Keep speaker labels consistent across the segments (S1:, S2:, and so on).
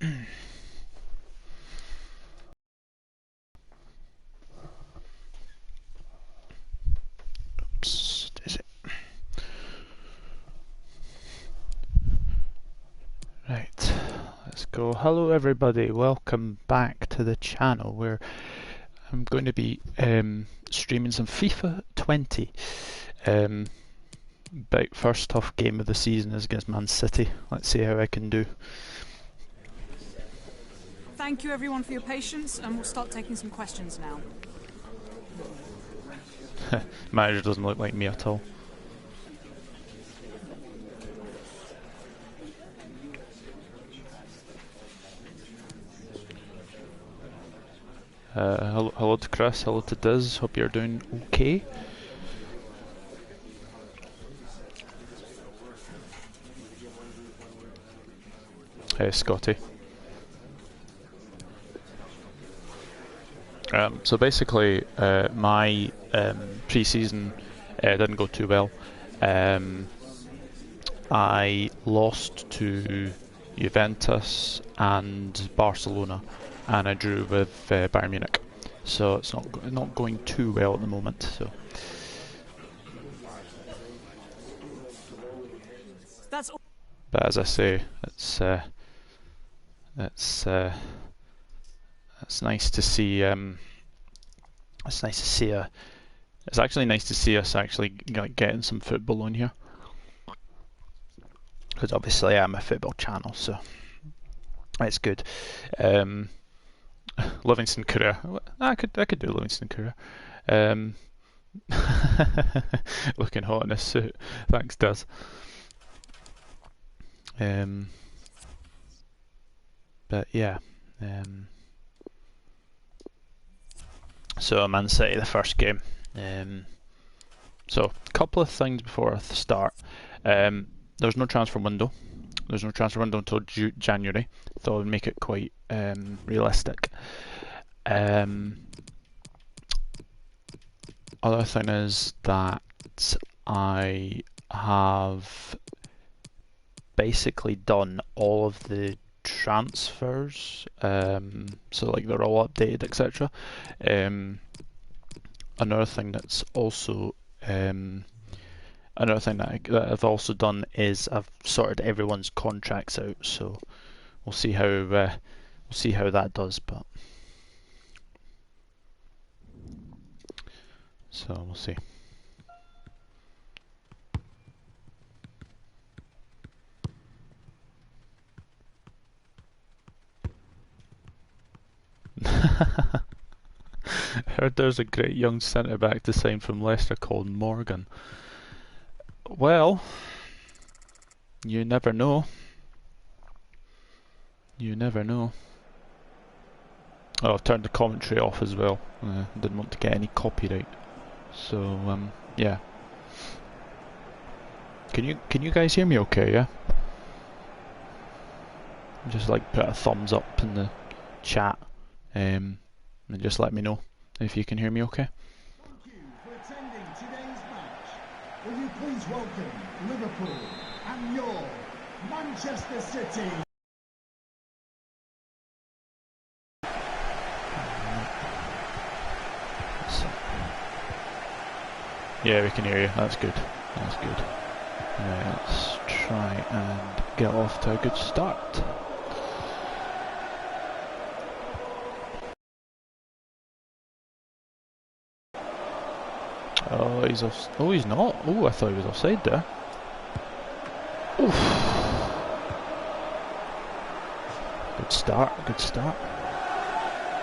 S1: Oops, is it? Right, let's go. Hello everybody, welcome back to the channel where I'm going to be streaming some FIFA 20. About first tough game of the season is against Man City. Let's see how I can do.
S2: Thank you everyone for your patience, and we'll start taking some questions now.
S1: Manager doesn't look like me at all. Hello to Chris, hello to Diz, hope you're doing okay. Hey Scotty. So basically, my pre-season didn't go too well. I lost to Juventus and Barcelona, and I drew with Bayern Munich. So it's not going too well at the moment. So
S2: That's all.
S1: but as I say, it's nice to see. It's nice to see It's actually nice to see us actually getting some football on here, because obviously I'm a football channel, so it's good. Livingston Courier. I could do Livingston Courier. Looking hot in a suit. Thanks, Daz. But yeah. So Man City, the first game. So a couple of things before I start. There's no transfer window. There's no transfer window until January. Thought I would make it quite realistic. Other thing is that I have basically done all of the transfers, so like they're all updated, etc. Another thing that's also another thing that I've also done is I've sorted everyone's contracts out, so we'll see how that does. But so we'll see. Heard there's a great young centre back to sign from Leicester called Morgan. Well, you never know. You never know. Oh, I've turned the commentary off as well. Didn't want to get any copyright. So yeah. Can you guys hear me okay? Yeah. Just like put a thumbs up in the chat, and just let me know if you can hear me okay.
S3: Thank you for attending today's match. Will you please welcome Liverpool and your Manchester City.
S1: Yeah, we can hear you. That's good. That's good. Right, let's try and get off to a good start. Oh, he's off. Oh, he's not. Oh, I thought he was offside there. Oof. Good start. Good start.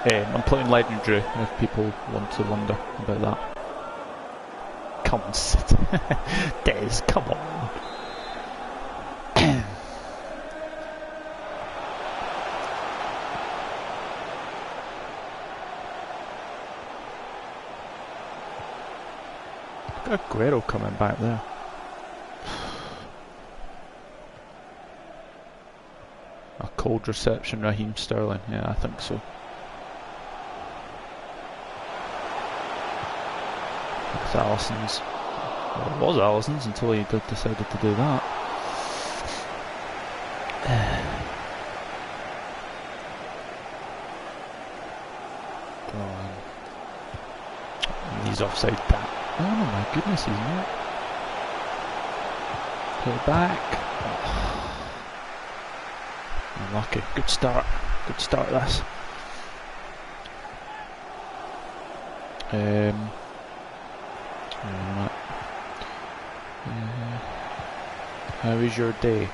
S1: I'm playing Legendary if people want to wonder about that. Come on, sit. Des, come on. Look at Aguero coming back there. A cold reception, Raheem Sterling. Yeah, I think so. It's Alisson's. Well, it was Alisson's until he decided to do that. he's offside that. Oh my goodness, he's not. Put it back. Oh. Unlucky. Good start. Good start this. How was your day?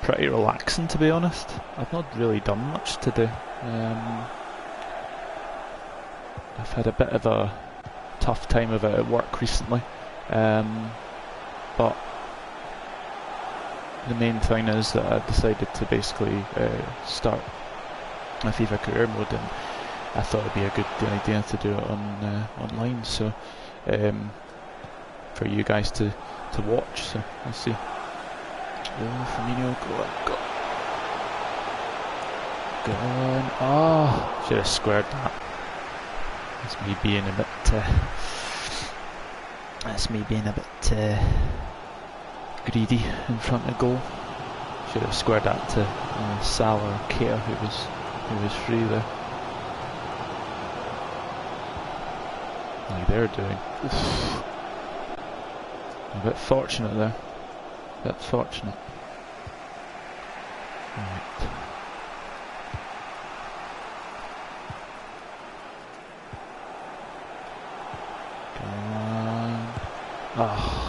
S1: Pretty relaxing, to be honest. I've not really done much today. I've had a bit of a tough time of it at work recently, but the main thing is that I decided to basically start my FIFA career mode, and I thought it'd be a good idea to do it on online, so for you guys to watch. So let's see. Oh, Firmino, go on. Oh, should have squared that. That's me being a bit. That's me being a bit greedy in front of goal. Should have squared that to Salah or Keita, who was free there. Like they're doing. Oof. A bit fortunate there. A bit fortunate. Right. Go on. Oh.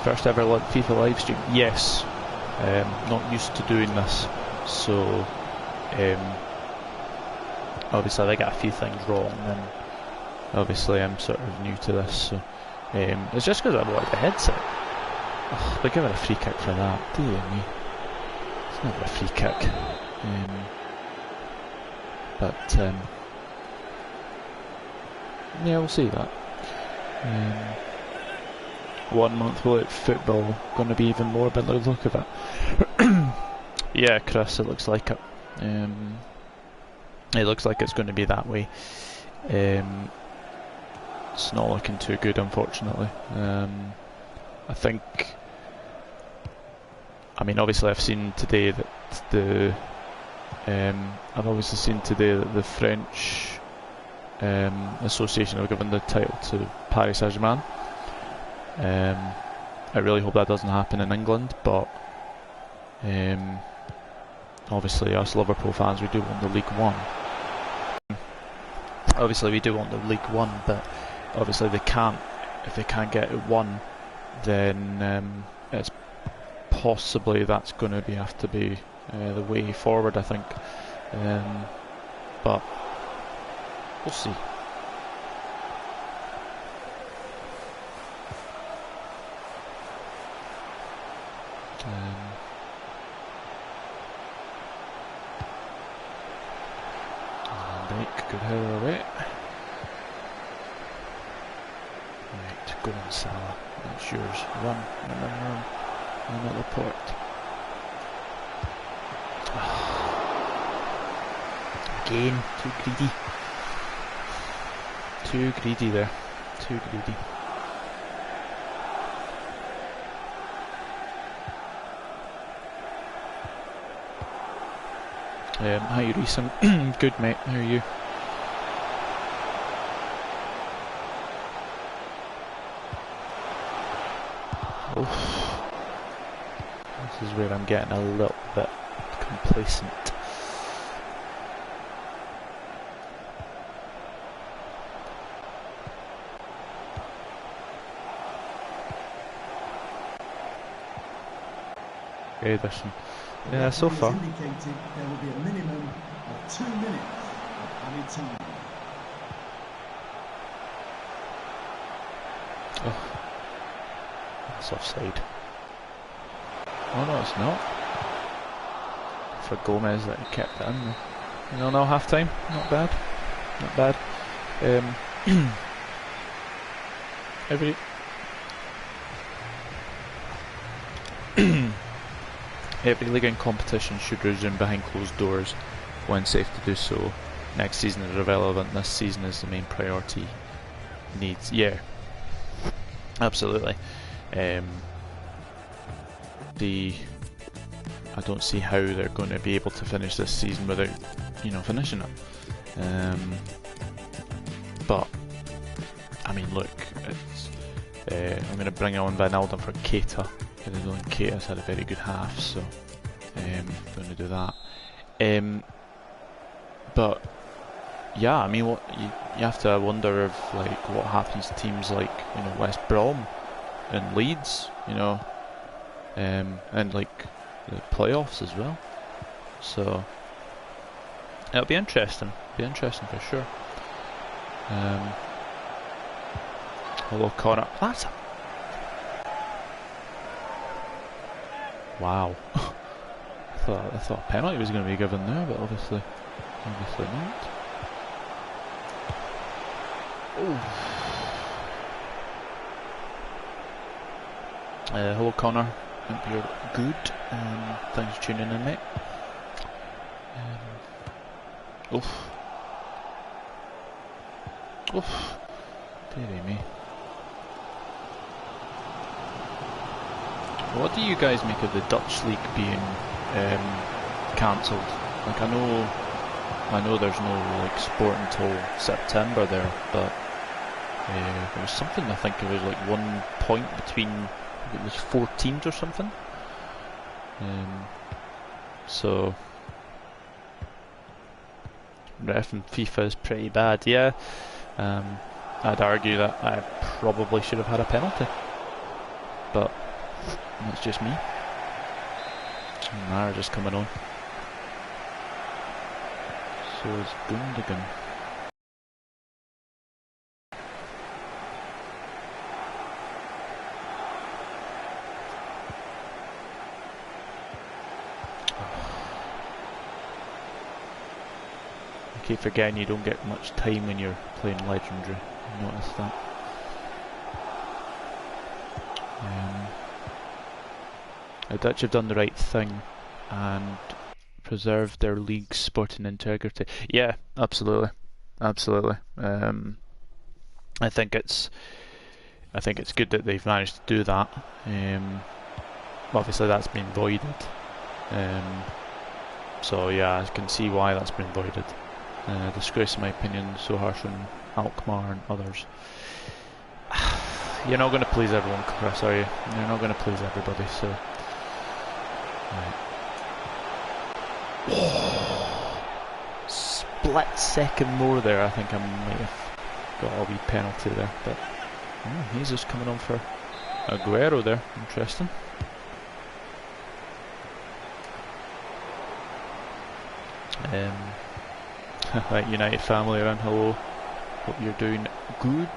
S1: First ever FIFA live stream. Yes. Not used to doing this, so obviously I got a few things wrong, and obviously I'm sort of new to this, so it's just because I wanted a headset. Oh, they give it a free kick for that, dear me. It's never a free kick. But yeah, we'll see that. 1 month without football, going to be even more by the look of it. Yeah, Chris, it looks like it. It looks like it's going to be that way. It's not looking too good, unfortunately. I think. I mean, obviously, I've seen today that the. I've obviously seen today that the French Association have given the title to Paris Saint-Germain. I really hope that doesn't happen in England, but obviously us Liverpool fans, we do want the League One. Obviously we do want the League One, but obviously they can't. If they can't get it won, then it's possibly that's going to have to be the way forward, I think. But we'll see. Good header away. Right, go on Salah. That's yours. Run. I'm at Laporte. Again, too greedy. Too greedy there. Too greedy. How you, Reece? Good, mate. How are you? Oof. This is where I'm getting a little bit complacent. Ederson. Yeah, so far.
S3: There will be a minimum of 2 minutes of added time.
S1: Oh, that's offside. Oh no, it's not. For Gomez that he kept it in there. You know, no, half time. Not bad. Not bad. Every league and competition should resume behind closed doors when safe to do so. Next season is irrelevant. This season is the main priority. Needs, yeah, absolutely. I don't see how they're going to be able to finish this season without, you know, finishing it. But I mean, look, it's, I'm going to bring on Wijnaldum for Keita, because I don't think Keita's had a very good half, so I'm going to do that. But yeah, I mean, what you have to wonder if like what happens to teams like, you know, West Brom and Leeds, you know, and like the playoffs as well. So it'll be interesting. For sure. Hello, Connor. That's a... Wow. I thought a penalty was going to be given there, but obviously not. Oh. Hello, Connor. Hope you're good. Thanks for tuning in, mate. Oof. Dearie me. What do you guys make of the Dutch league being cancelled? Like, I know there's no like sport until September there, but there was something, I think it was like 1 point between, it was 4 teams or something. So ref in FIFA is pretty bad, yeah. I'd argue that I probably should have had a penalty, but that's just me. Mara just coming on. So is Gundogan. I keep forgetting you don't get much time when you're playing Legendary. I noticed that. The Dutch have done the right thing and preserved their league's sporting integrity. Yeah, absolutely. I think it's good that they've managed to do that. Obviously that's been voided. So yeah, I can see why that's been voided. Disgrace in my opinion, so harsh on Alkmaar and others. You're not going to please everyone, Chris, are you? You're not going to please everybody, so... Right. Split second more there, I think I might have got a wee penalty there, but... he's just coming on for Aguero there, interesting. Right, United family around, hello. Hope you're doing good.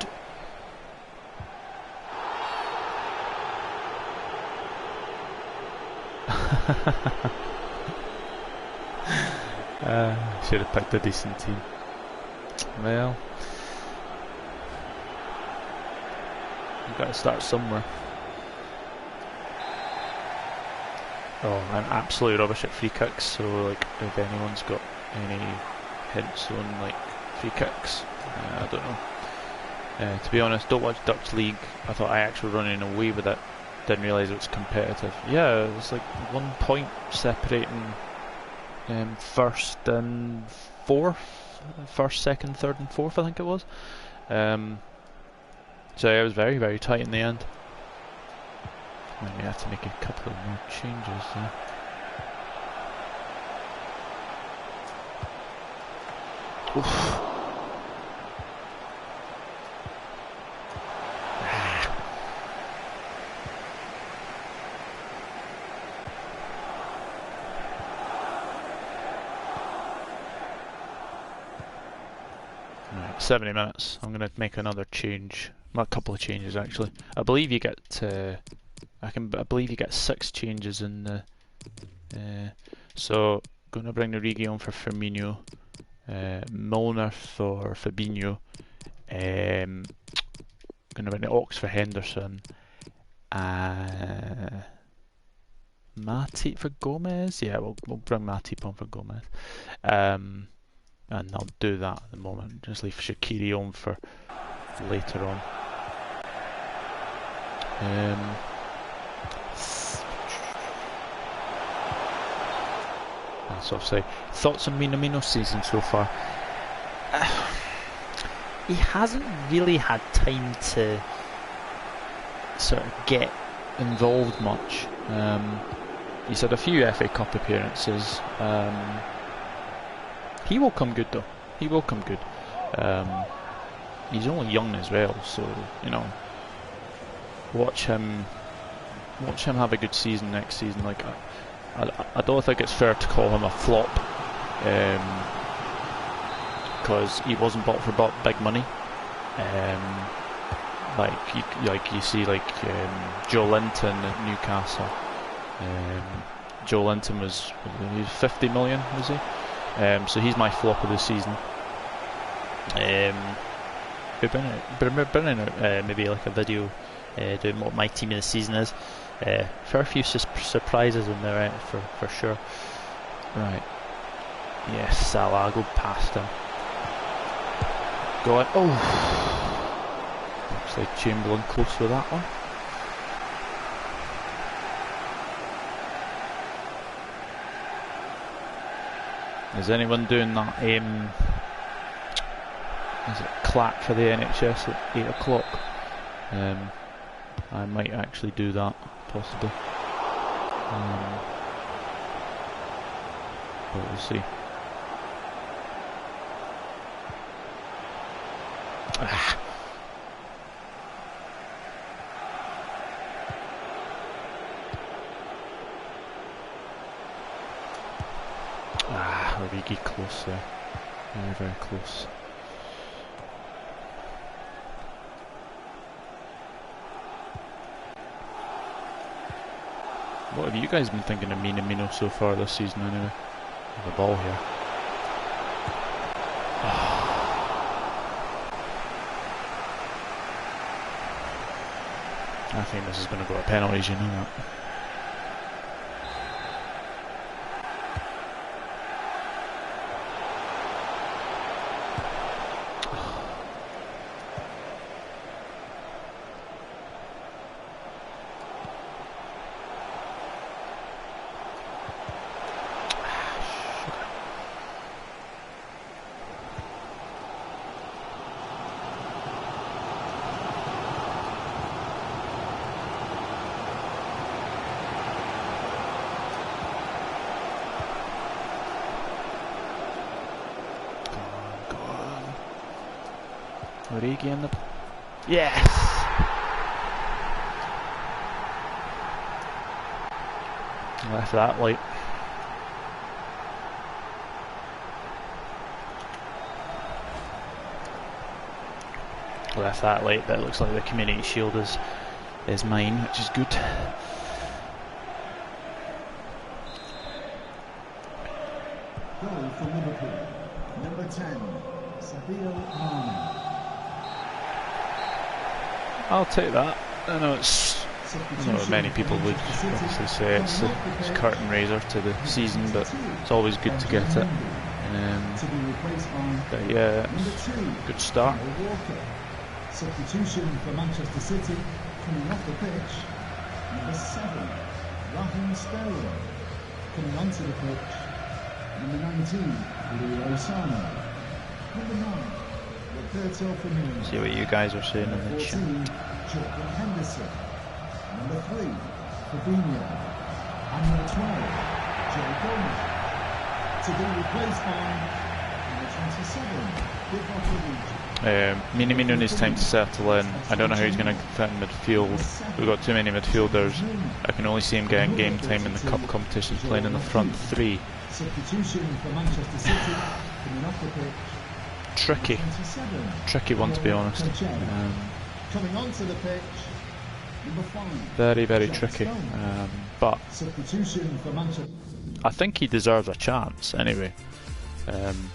S1: Should have picked a decent team. Well, you've got to start somewhere. Oh, I'm absolutely rubbish at free kicks, so like if anyone's got any hints on like free kicks, I don't know. To be honest, don't watch Dutch League. I thought I actually running away with it. Didn't realise it was competitive. Yeah, it's like 1 point separating first and fourth, first, second, third, and fourth. I think it was. So yeah, it was very, very tight in the end. And we have to make a couple of more changes there. Oof. Right, 70 minutes. I'm going to make another change. Well, a couple of changes actually. I believe you get I believe you get 6 changes in the. So going to bring Origi on for Firmino, Milner for Fabinho, going to bring the Ox for Henderson, Matip for Gomez. Yeah, we'll bring Matip on for Gomez, and I'll do that at the moment. Just leave Shaqiri on for later on. That's offside. Thoughts on Minamino's season so far? He hasn't really had time to sort of get involved much. He's had a few FA Cup appearances. He will come good though. He will come good. He's only young as well, so you know, watch him have a good season next season. Like I don't think it's fair to call him a flop, because he wasn't bought for big money. Like you see, like Joe Linton at Newcastle. Joe Linton was 50 million, was he? So he's my flop of the season. We're bringing out maybe like a video doing what my team of the season is. Fair few surprises in there for sure. Right. Yes, Salah, go past him. Go on. Oh! Looks like Chamberlain close with that one. Is anyone doing that is it clap for the NHS at 8 o'clock? I might actually do that, possibly. But we'll see. Origi close there. Very, very close. What have you guys been thinking of Minamino so far this season anyway? The ball here. I think this is going to go to penalties, you know that. Origi in the... Yes! Left that light. Left that light, but it looks like the Community Shield is mine, which is good.
S3: Goal for Liverpool. Number 10, Sadio Mane.
S1: I'll take that. I know many people would obviously say it's curtain raiser to the season, but it's always good to get it. But yeah, good start.
S3: Substitution for Manchester City, coming off the pitch, number 7, Raheem Sterling. Coming onto the pitch, number 19, Leo Osano. Number 9, Roberto Firmino.
S1: See what you guys are saying in the chat.
S3: 14, Jordan Henderson. Number 3, Fabinho. And number 12, Joe Gomez. To be replaced by number 27, Divock Origi.
S1: Minamino needs time to settle in. I don't know how he's going to fit in midfield. We've got too many midfielders. I can only see him getting game time in the cup competitions, playing in the front three.
S3: Substitution for Manchester City, coming off the pitch.
S1: Tricky one, to be honest.
S3: Coming onto the pitch, number 5.
S1: Very, very tricky. But
S3: substitution for Manchester.
S1: I think he deserves a chance anyway.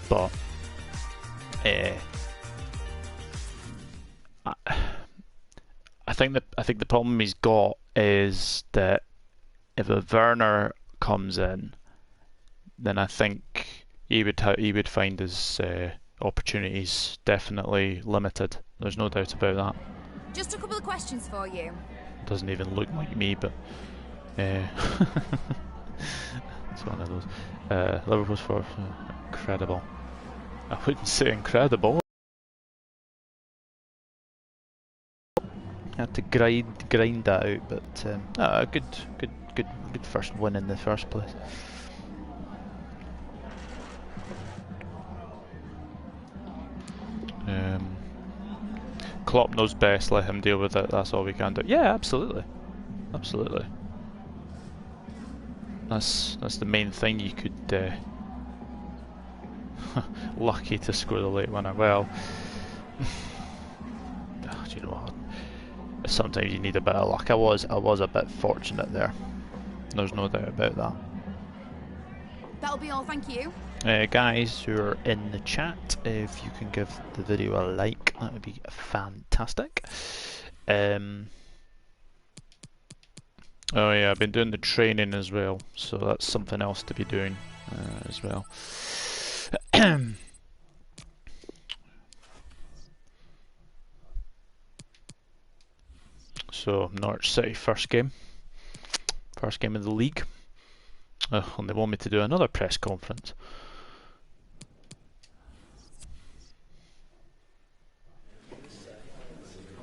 S1: But I think the problem he's got is that if a Werner comes in, then I think he would find his opportunities definitely limited. There's no doubt about that.
S4: Just a couple of questions for you.
S1: Doesn't even look like me, but so It's one of those. Liverpool's fourth, incredible. I wouldn't say incredible. I had to grind that out, but a good first win in the first place. Klopp knows best. Let him deal with it. That's all we can do. Yeah, absolutely, absolutely. That's the main thing. You could lucky to score the late winner. Well, do you know what? Sometimes you need a bit of luck. I was a bit fortunate there. There's no doubt about that.
S4: That'll be all, thank you.
S1: Guys who are in the chat, if you can give the video a like, that would be fantastic. Oh yeah, I've been doing the training as well, so that's something else to be doing as well. So, Norwich City, first game of the league. And they want me to do another press conference.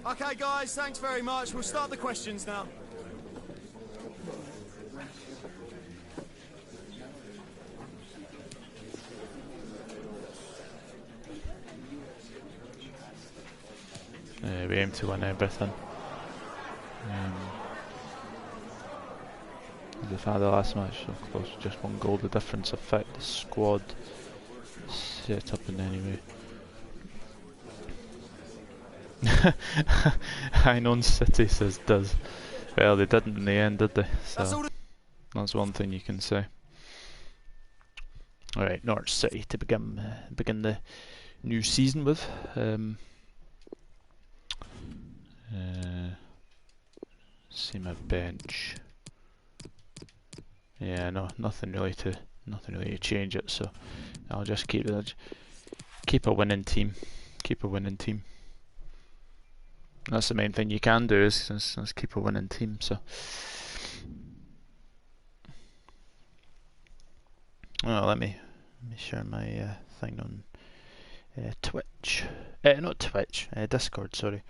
S5: Okay guys, thanks very much. We'll start the questions now.
S1: We aim to win everything. They've had the last match so close, just one goal. The difference affect the squad set up in any way. I know City says does. Well, they didn't in the end, did they? So that's one thing you can say. Alright, Norwich City to begin the new season with. See my bench. Yeah, no, nothing really to change it. So I'll just keep a winning team. Keep a winning team. That's the main thing you can do is keep a winning team. So. Well, let me share my thing on Twitch. Not Twitch. Discord. Sorry.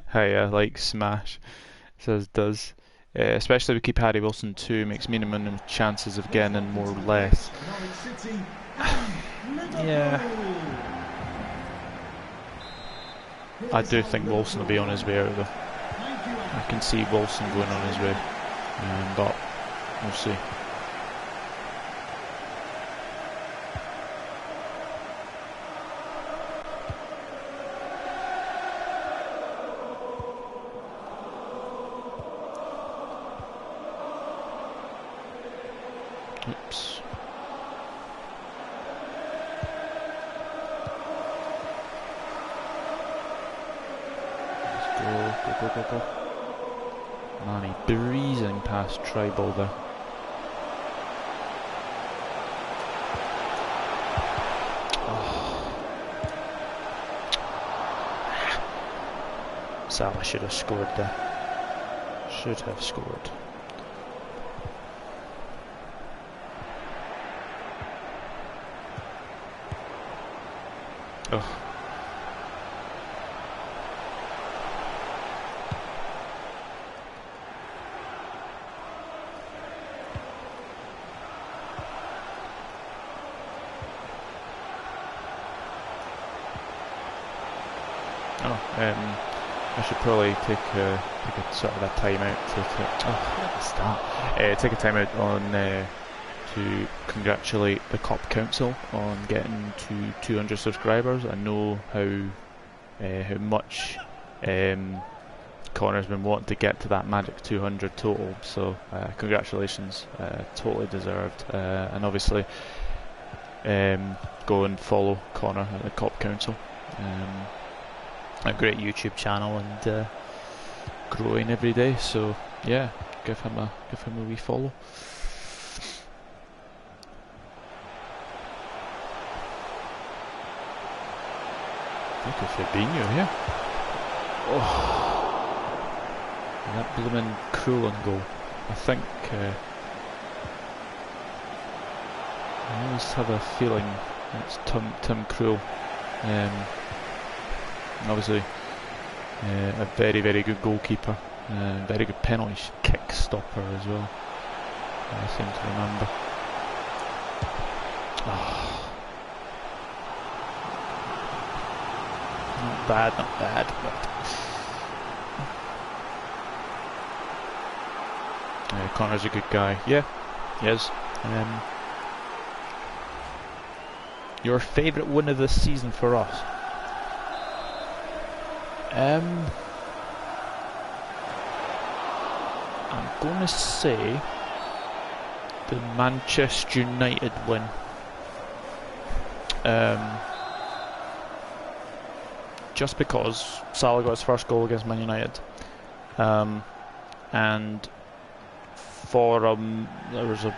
S1: Hi, like Smash says does. Especially if we keep Harry Wilson too, makes minimum chances of getting in more or less. Yeah. I do think Wilson will be on his way out though. I can see Wilson going on his way. But we'll see. Oops. Let's go. Manny breezing past Tribal there. Oh. Salah should have scored there. Should have scored. Oh. I should probably take a sort of a time out take a time out on to congratulate the COP Council on getting to 200 subscribers. I know how much Connor's been wanting to get to that magic 200 total, so congratulations, totally deserved. And obviously, go and follow Connor at the Cop Council. A great YouTube channel and growing every day. So yeah, give him a wee follow. I think of Fabinho here. Oh, and that blooming Krul on goal. I think I always have a feeling it's Tim Krul. Obviously, a very good goalkeeper, very good penalty kick stopper as well. I seem to remember. Oh. Not bad, but Connor's a good guy. Yeah, he is. Your favourite win of this season for us? I'm going to say the Manchester United win. Just because Salah got his first goal against Man United, and for there was a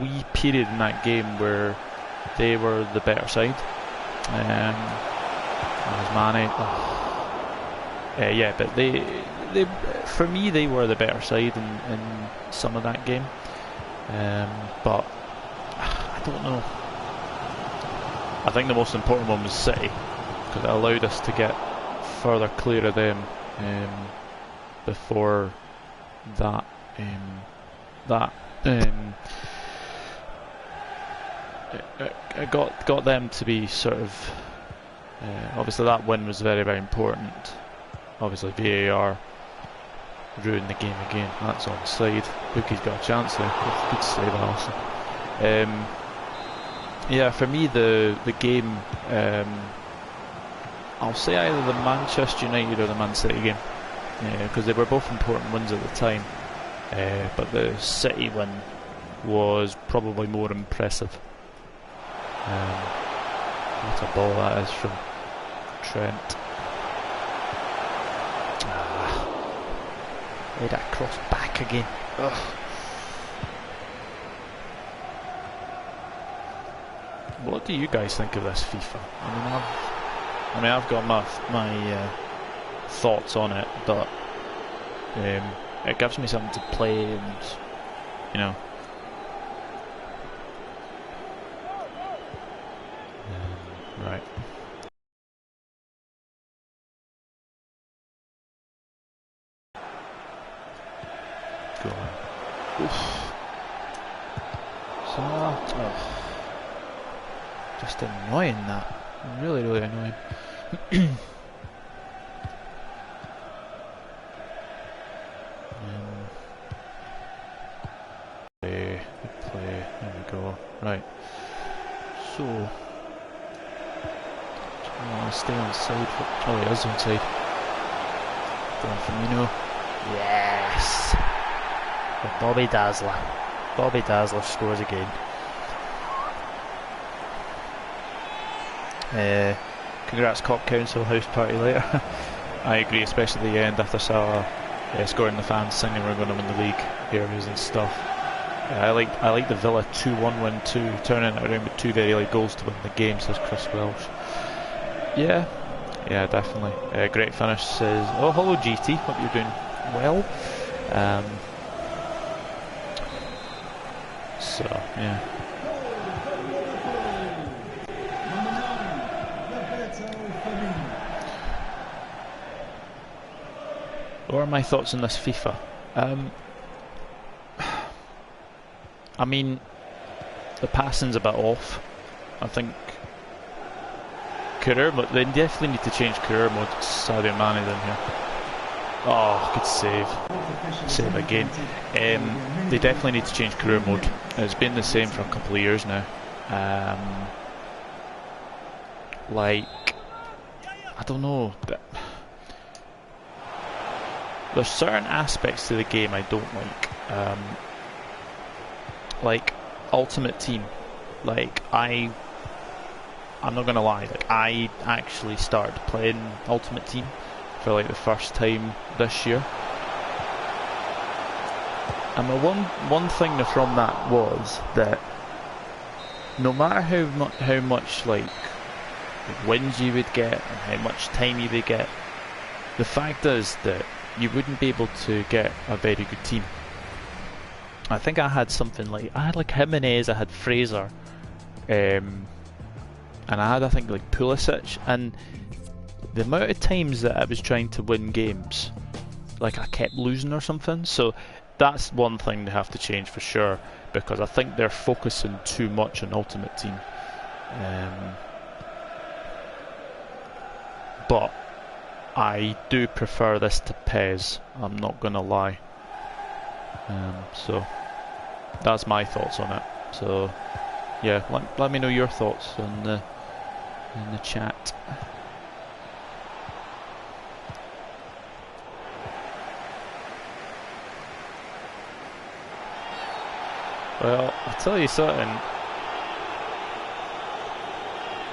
S1: wee period in that game where they were the better side. Mane. Yeah, but they for me they were the better side in some of that game. But I don't know. I think the most important one was City, because it allowed us to get further clear of them before that. It got them to be sort of. Obviously, that win was very important. Obviously, VAR ruined the game again. That's onside. Bookie's got a chance there. Good save, Alisson. Yeah, for me, the game. I'll say either the Manchester United or the Man City game, because they were both important wins at the time. But the City win was probably more impressive. What a ball that is from Trent. Made that cross back again. Ugh. What do you guys think of this FIFA? I've got my thoughts on it, but it gives me something to play, and you know. Right. Go on. Oof. Just annoying, that. Really annoying. Play. There we go. Right. So. I stay on side. Oh, he is on side. Going Firmino. Yes. But Bobby Dazzler. Bobby Dazzler scores again. Congrats, Cop Council house party later. I agree, especially the end after Salah scoring, the fans singing we're going to win the league, heroes and stuff. I like the Villa 2-1 win too, turning it around with two very late goals to win the game, says Chris Welsh. Yeah, definitely. Great finish, says. Oh, hello GT. Hope you're doing well. So yeah. What are my thoughts on this FIFA? I mean, the passing's a bit off. I think career mode, they definitely need to change career mode. Sadio Mane in here. Oh, good save. Save again. They definitely need to change career mode. It's been the same for a couple of years now. Like, I don't know. there's certain aspects to the game I don't like Ultimate Team. Like I'm not gonna lie, like I actually started playing Ultimate Team for like the first time this year, and the one thing from that was that no matter how much like wins you would get and how much time you would get, the fact is that you wouldn't be able to get a very good team. I think I had something like, I had like Jimenez, I had Fraser, and I had, I think, like Pulisic, and the amount of times that I was trying to win games, like I kept losing or something. So that's one thing they have to change for sure, because I think they're focusing too much on Ultimate Team. But I do prefer this to PES, I'm not gonna lie. So that's my thoughts on it. So yeah, let me know your thoughts in the chat. Well, I'll tell you something.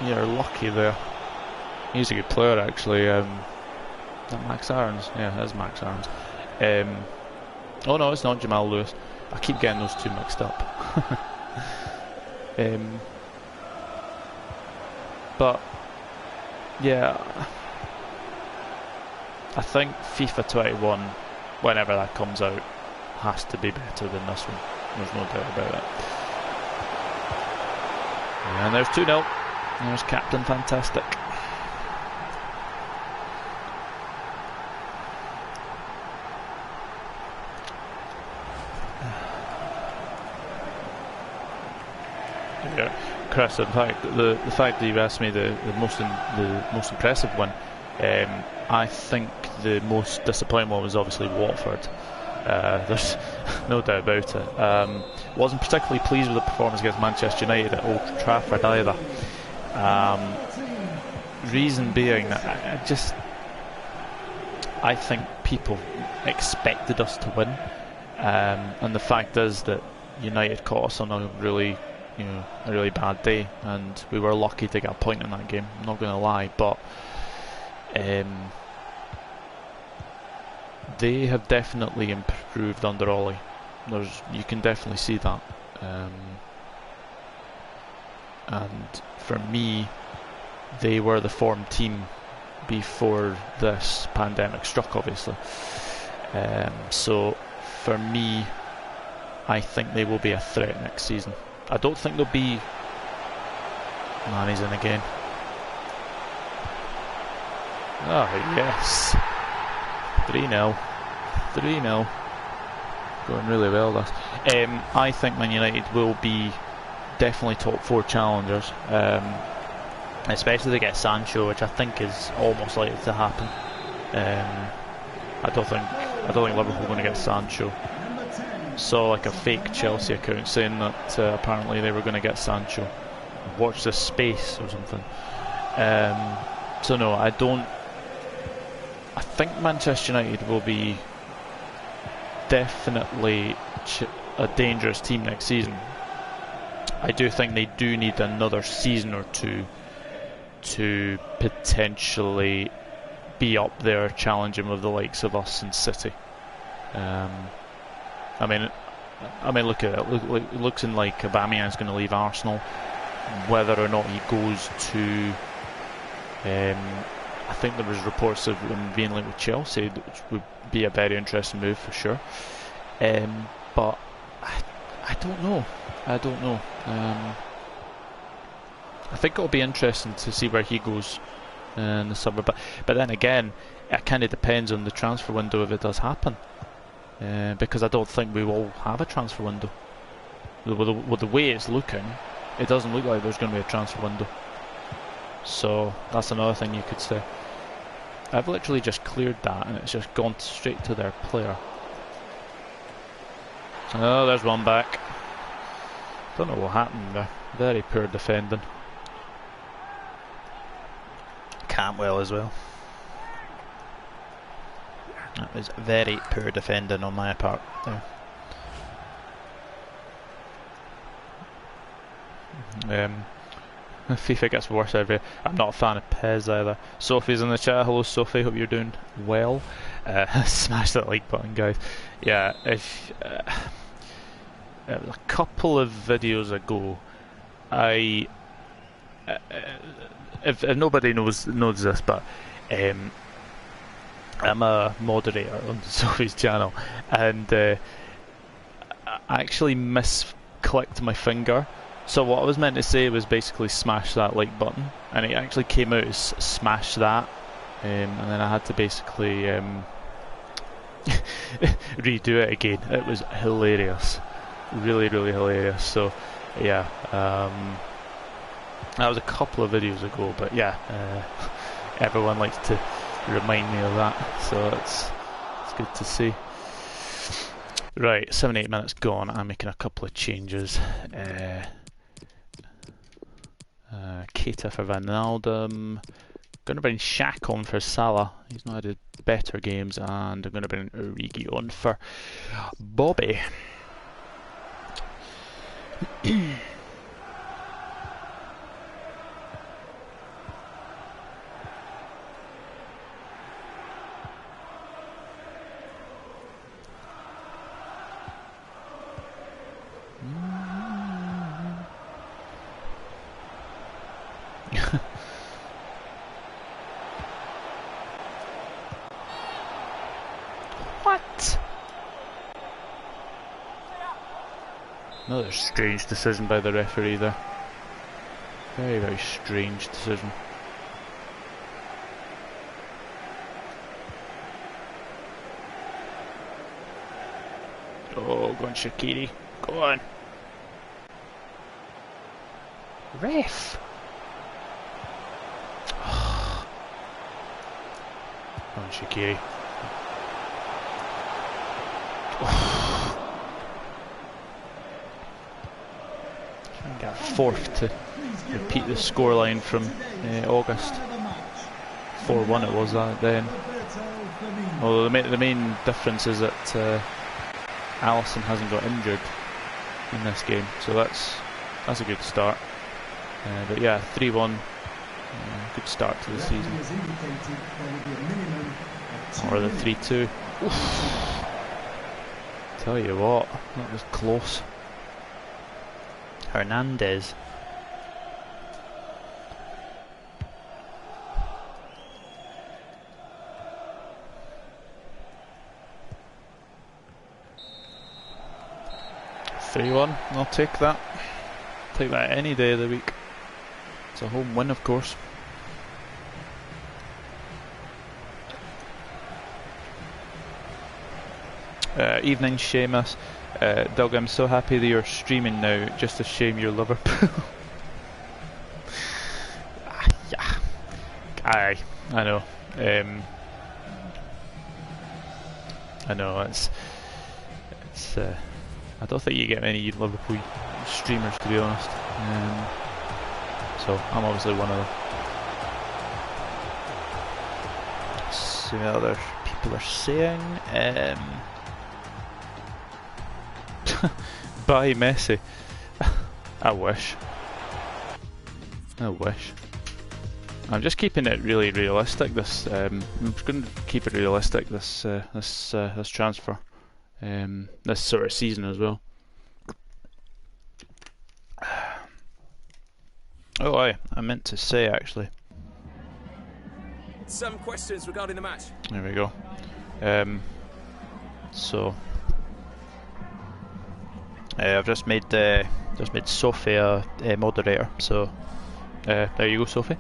S1: You're lucky there. He's a good player, actually. Is that Max Aarons? Yeah, it is Max Aarons. Oh no, it's not Jamal Lewis. I keep getting those two mixed up. But yeah, I think FIFA 21, whenever that comes out, has to be better than this one. There's no doubt about it. And there's 2-0. There's Captain Fantastic. Yeah, Chris, in fact, the fact that you asked me the most impressive one, I think the most disappointing one was obviously Watford. There's no doubt about it. Wasn't particularly pleased with the performance against Manchester United at Old Trafford either. Reason being that I think people expected us to win, and the fact is that United caught us on a really bad day, and we were lucky to get a point in that game. I'm not going to lie, but they have definitely improved under Ollie. You can definitely see that, and for me, they were the form team before this pandemic struck, obviously. So for me, I think they will be a threat next season. I don't think they'll be... Man, he's in again. Oh yes, 3-0. 3-0. Going really well, this. I think Man United will be definitely top 4 challengers, especially to get Sancho, which I think is almost likely to happen. I don't think Liverpool are going to get Sancho. Saw like a fake Chelsea account saying that apparently they were going to get Sancho. Watch this space or something. So no, I don't. I think Manchester United will be definitely a dangerous team next season. I do think they do need another season or two to potentially be up there challenging with the likes of us and City. I mean, look at it. It looks like Aubameyang's going to leave Arsenal. Whether or not he goes to, I think there was reports of him being linked with Chelsea, which would be a very interesting move for sure. But I don't know. I think it'll be interesting to see where he goes in the summer. But then again, it kind of depends on the transfer window if it does happen. Because I don't think we will have a transfer window. With the way it's looking, it doesn't look like there's going to be a transfer window. So that's another thing you could say. I've literally just cleared that and it's just gone straight to their player. Oh, there's one back. Don't know what happened there. Very poor defending. Cantwell as well. That was very poor defending on my part there. FIFA gets worse every. I'm not a fan of Pez either. Sophie's in the chat. Hello, Sophie. Hope you're doing well. Smash that like button, guys. Yeah, if a couple of videos ago, I if nobody knows this, but I'm a moderator on Sophie's channel, and I actually misclicked my finger. So what I was meant to say was basically smash that like button, and it actually came out as smash that, and then I had to basically redo it again. It was hilarious, really hilarious. So yeah, that was a couple of videos ago, but yeah, everyone likes to remind me of that, so it's good to see. Right, 7-8 minutes gone. I'm making a couple of changes. Keita for Van Wijnaldum. Going to bring Shaq on for Salah. He's not had better games, and I'm going to bring Origi on for Bobby. What? Another strange decision by the referee there. Very strange decision. Oh, go on, Shaqiri. Go on. Ref! Go on, Shaqiri. Try and get fourth to repeat the scoreline from August. 4-1 it was that then. Although the main difference is that Alisson hasn't got injured in this game, so that's a good start. But yeah, 3-1, good start to the season. Or the 3-2. Tell you what, that was close. Hernandez. I'll take that. Take that any day of the week. It's a home win, of course. Evening, Seamus. Doug, I'm so happy that you're streaming now. Just a shame you're Liverpool. Yeah. Aye, I know. I know, it's I don't think you get many Liverpool streamers, to be honest. So I'm obviously one of them. See what other people are saying. Bye Messi. I wish. I'm just keeping it really realistic. I'm just going to keep it realistic. This transfer, this sort of season as well. Oh, I meant to say actually.
S5: Some questions regarding the match.
S1: There we go. So I've just made Sophie a moderator. So there you go, Sophie.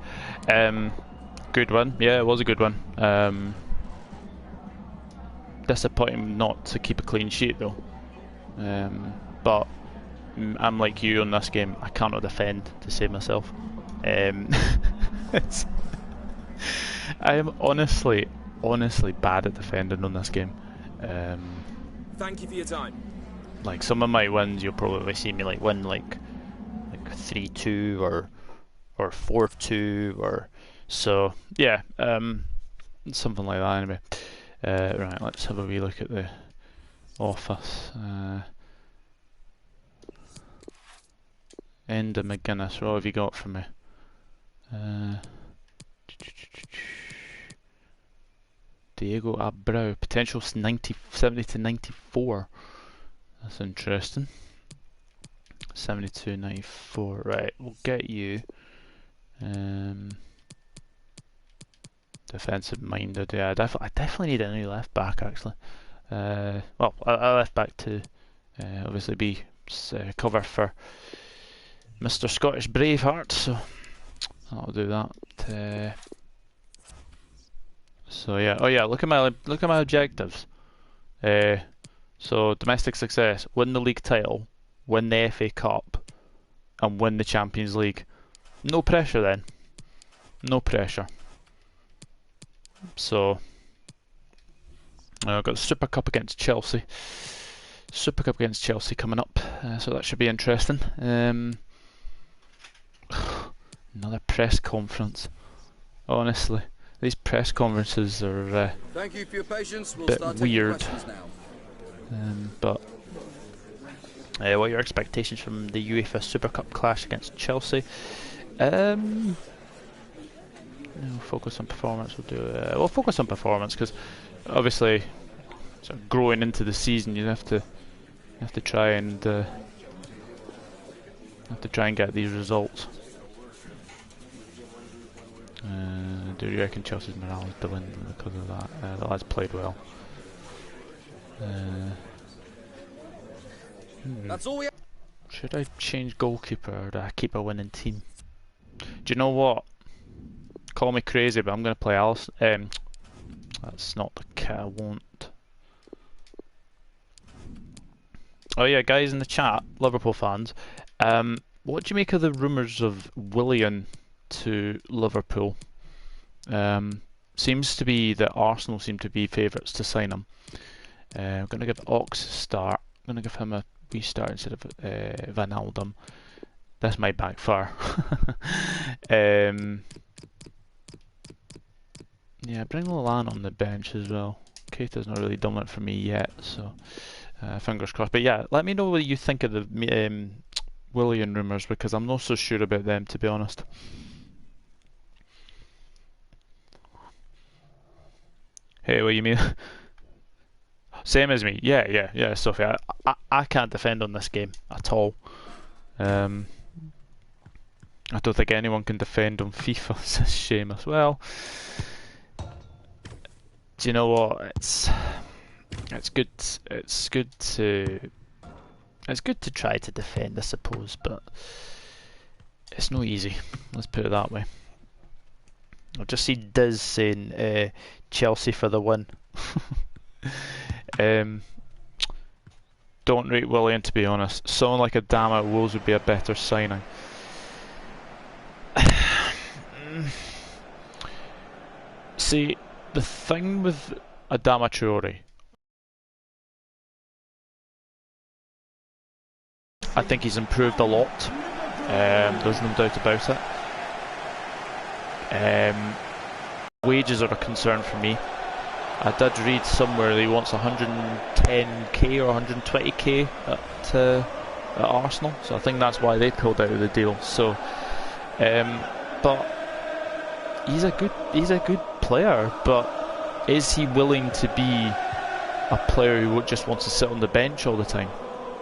S1: Good one. Yeah, it was a good one. Disappointing not to keep a clean sheet though. But I'm like you on this game. I cannot defend to save myself. I am honestly bad at defending on this game.
S5: Thank you for your time.
S1: Like some of my wins, you'll probably see me like win like 3-2 or 4-2 or so. Yeah, something like that anyway. Right, let's have a wee look at the office. Enda McGuinness, what have you got for me? Diego Abreu, potential 70 to 94. That's interesting. 72, 94. Right, we'll get you. Defensive minded. Yeah, I definitely need a new left back actually. Well, a left back to obviously be cover for Mr. Scottish Braveheart. So I'll do that. So yeah. Oh yeah. Look at my objectives. So domestic success: win the league title, win the FA Cup, and win the Champions League. No pressure then. No pressure. So I've got the Super Cup against Chelsea. Super Cup against Chelsea coming up, so that should be interesting. Another press conference. Honestly, these press conferences are
S5: Thank you for your patience. We'll
S1: bit
S5: start taking
S1: weird.
S5: questions now.
S1: But what are your expectations from the UEFA Super Cup clash against Chelsea? No, focus on performance. We'll focus on performance because obviously, sort of growing into the season, you have to try and get these results. Do you reckon Chelsea's morale is dwindling because of that? The lads played well.
S5: That's all we have.
S1: Should I change goalkeeper or do I keep a winning team? Do you know what? Call me crazy, but I'm going to play Alisson. That's not the kit I want. Oh yeah, guys in the chat, Liverpool fans, what do you make of the rumours of Willian to Liverpool? Seems to be that Arsenal seem to be favourites to sign him. I'm going to give Ox a start. I'm going to give him a restart instead of Van Aldum. This might backfire. Yeah, bring Lallana on the bench as well. Keita's not really done it for me yet, so fingers crossed. But yeah, let me know what you think of the Willian rumours because I'm not so sure about them, to be honest. Hey, what you mean? Same as me. Yeah, Sophie. I can't defend on this game at all. I don't think anyone can defend on FIFA. It's a shame as well. Do you know what? It's good. It's good to try to defend, I suppose, but it's not easy. Let's put it that way. I've just seen Diz saying Chelsea for the win. Don't rate Willian, to be honest. Someone like Adama at Wolves would be a better signing. See, the thing with Adama Traore, I think he's improved a lot. There's no doubt about it. Wages are a concern for me. I did read somewhere that he wants 110k or 120k at Arsenal, so I think that's why they pulled out of the deal. So, but he's a good player. But is he willing to be a player who just wants to sit on the bench all the time?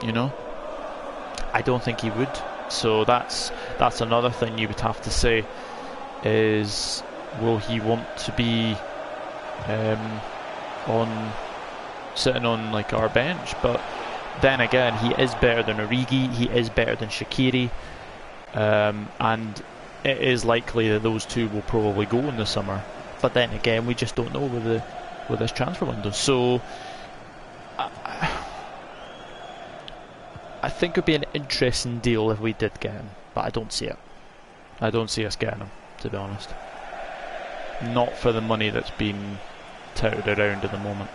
S1: You know, I don't think he would. So that's another thing you would have to say is, will he want to be sitting on like our bench? But then again, he is better than Origi, he is better than Shaqiri, and it is likely that those two will probably go in the summer. But then again, we just don't know with this transfer window. So I think it would be an interesting deal if we did get him, but I don't see it. I don't see us getting him, to be honest. Not for the money that's been touted around at the moment.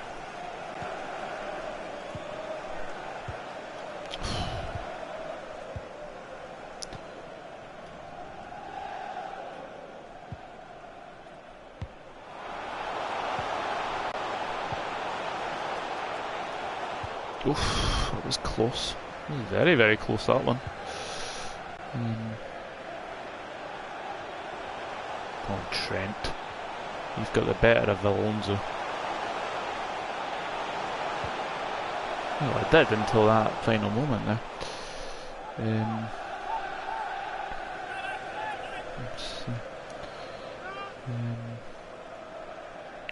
S1: Oof, that was close. It was very, very close, that one. Oh, Trent. You've got the better of Alonso. Well, I did until that final moment there.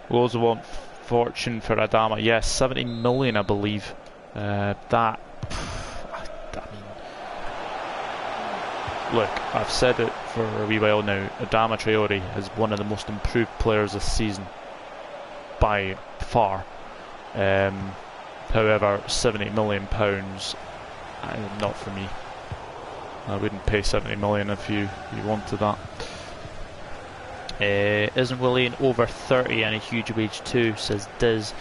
S1: Loads of want fortune for Adama. Yes, 70 million, I believe. I mean, look, I've said it for a wee while now. Adama Traore is one of the most improved players this season by far. However, £70 million, not for me. I wouldn't pay 70 million if you wanted that. Isn't Willian over 30 and a huge wage too, says Diz.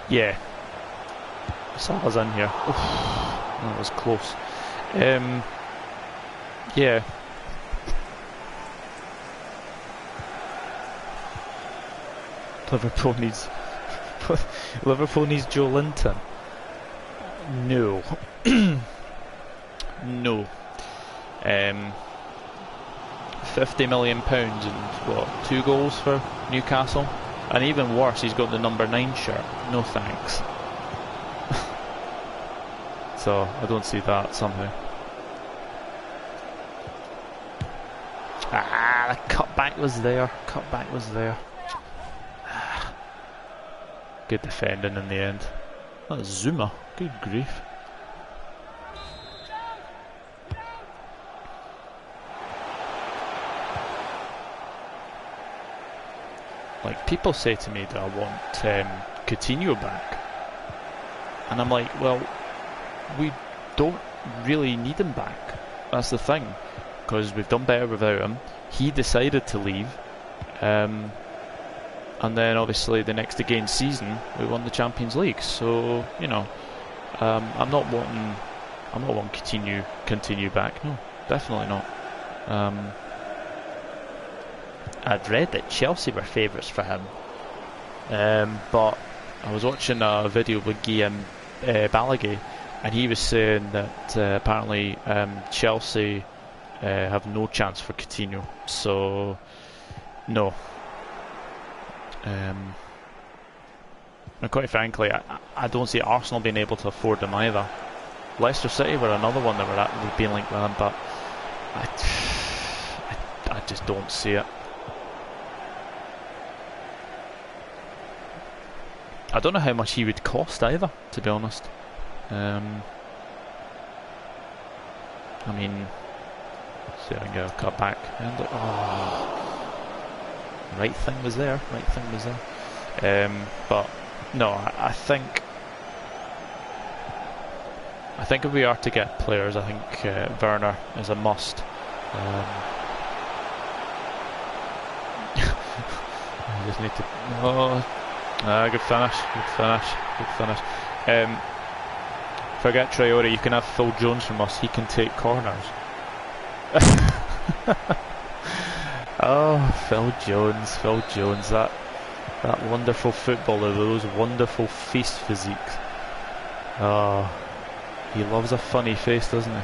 S1: Yeah. Salah's in here. Oof, that was close. Yeah. Liverpool needs Joe Linton. No. No. £50 million and what, 2 goals for Newcastle? And even worse, he's got the number 9 shirt. No thanks. So I don't see that somehow. The cutback was there. Cutback was there. Good defending in the end. That's Zuma. Good grief. Like, people say to me that I want Coutinho back, and I'm like, well, we don't really need him back. That's the thing, because we've done better without him. He decided to leave, and then obviously the next again season we won the Champions League. So you know, I'm not wanting Coutinho continue back. No, definitely not. I'd read that Chelsea were favourites for him, but I was watching a video with Guillaume Balaguer, and he was saying that apparently Chelsea have no chance for Coutinho. So no. And quite frankly, I don't see Arsenal being able to afford him either. Leicester City were another one that were being linked with him, but I just don't see it. I don't know how much he would cost either, to be honest. I mean, see if I can get a cut back. And right thing was there. Right thing was there. But no, I think if we are to get players, I think Werner is a must. I just need to. Good finish, good finish, good finish. Forget Traore, you can have Phil Jones from us, he can take corners. Oh, Phil Jones, that wonderful footballer with those wonderful face physiques. Oh, he loves a funny face, doesn't he?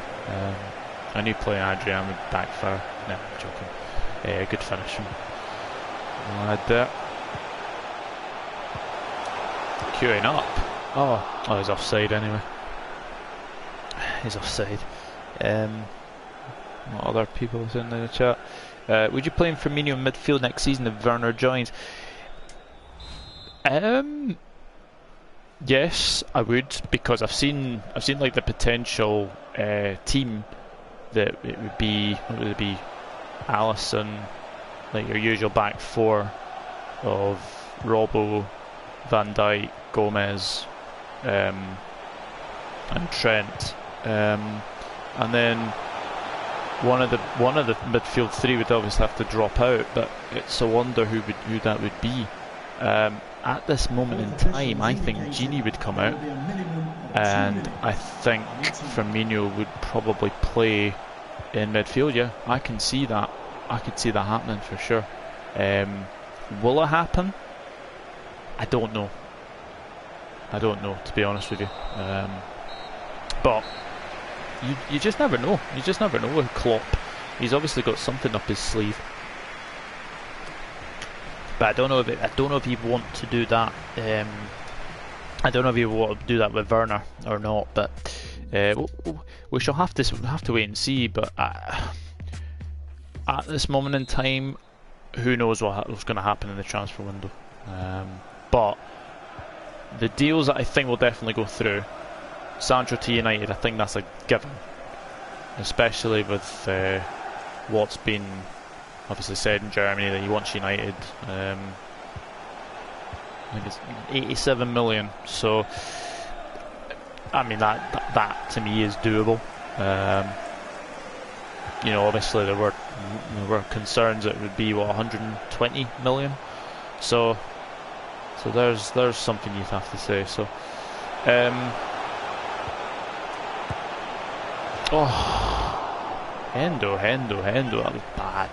S1: I knew playing Adrian would backfire. No, I'm joking. Good finish from that. Queuing up. Oh, he's offside anyway. He's offside. What other people in the chat? Would you play Firmino in midfield next season if Werner joins? Yes, I would, because I've seen like the potential team that it would be. What would it be? Alisson, like your usual back four of Robbo, Van Dijk, Gomez, and Trent, and then one of the midfield three would obviously have to drop out, but it's a wonder who that would be. At this moment in time, I think Gini would come out, and I think Firmino would probably play in midfield. Yeah, I can see that. I could see that happening for sure. Will it happen? I don't know. I don't know, to be honest with you. But you just never know. You just never know with Klopp. He's obviously got something up his sleeve. But I don't know if he'd want to do that. I don't know if he will want to do that with Werner or not. But we shall have to wait and see. But at this moment in time, who knows what's going to happen in the transfer window. But the deals that I think will definitely go through, Sancho to United, I think that's a given, especially with what's been obviously said in Germany that he wants United. I think it's 87 million, so I mean that to me is doable. You know, obviously there were concerns that it would be 120 million, so there's something you'd have to say. So Hendo, that was bad.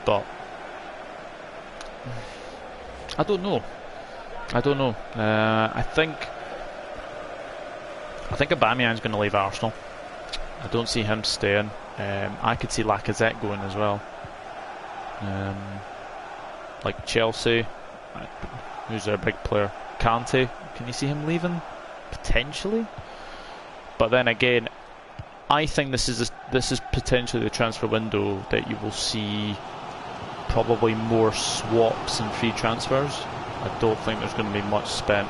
S1: But I don't know. I think Aubameyang's going to leave Arsenal. I don't see him staying. I could see Lacazette going as well. Like Chelsea, who's their big player? Kante, can you see him leaving? Potentially. But then again, I think this is potentially the transfer window that you will see probably more swaps and free transfers. I don't think there's going to be much spent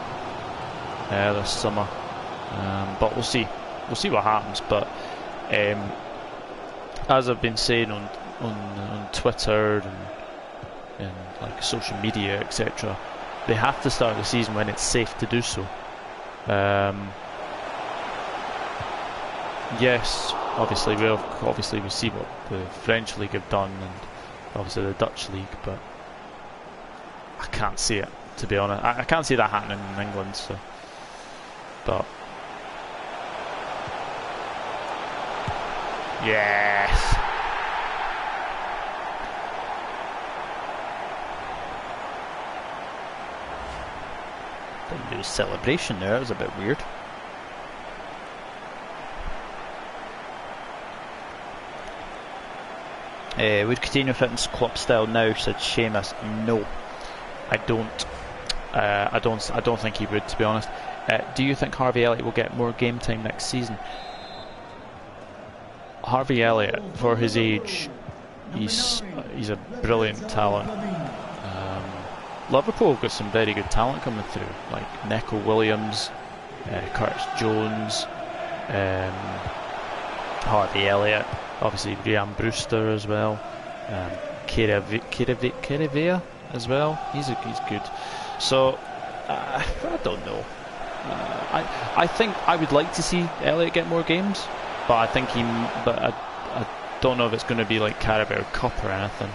S1: this summer, but we'll see what happens. But as I've been saying on Twitter and like social media, etc., they have to start the season when it's safe to do so. Yes, obviously we see what the French league have done, and obviously the Dutch league, but I can't see it, to be honest. I can't see that happening in England. So, but yes, didn't do a celebration there. It was a bit weird. Would Coutinho fit in Klopp style now? Said Seamus. No, I don't. I don't think he would, to be honest. Do you think Harvey Elliott will get more game time next season? Harvey Elliott, for his age, he's a brilliant talent. Liverpool have got some very good talent coming through, like Neco Williams, Curtis Jones, Harvey Elliott, obviously Graham Brewster as well, Keravea as well. He's good. So I don't know. I think I would like to see Elliott get more games, but I think I don't know if it's going to be like Carabao Cup or anything.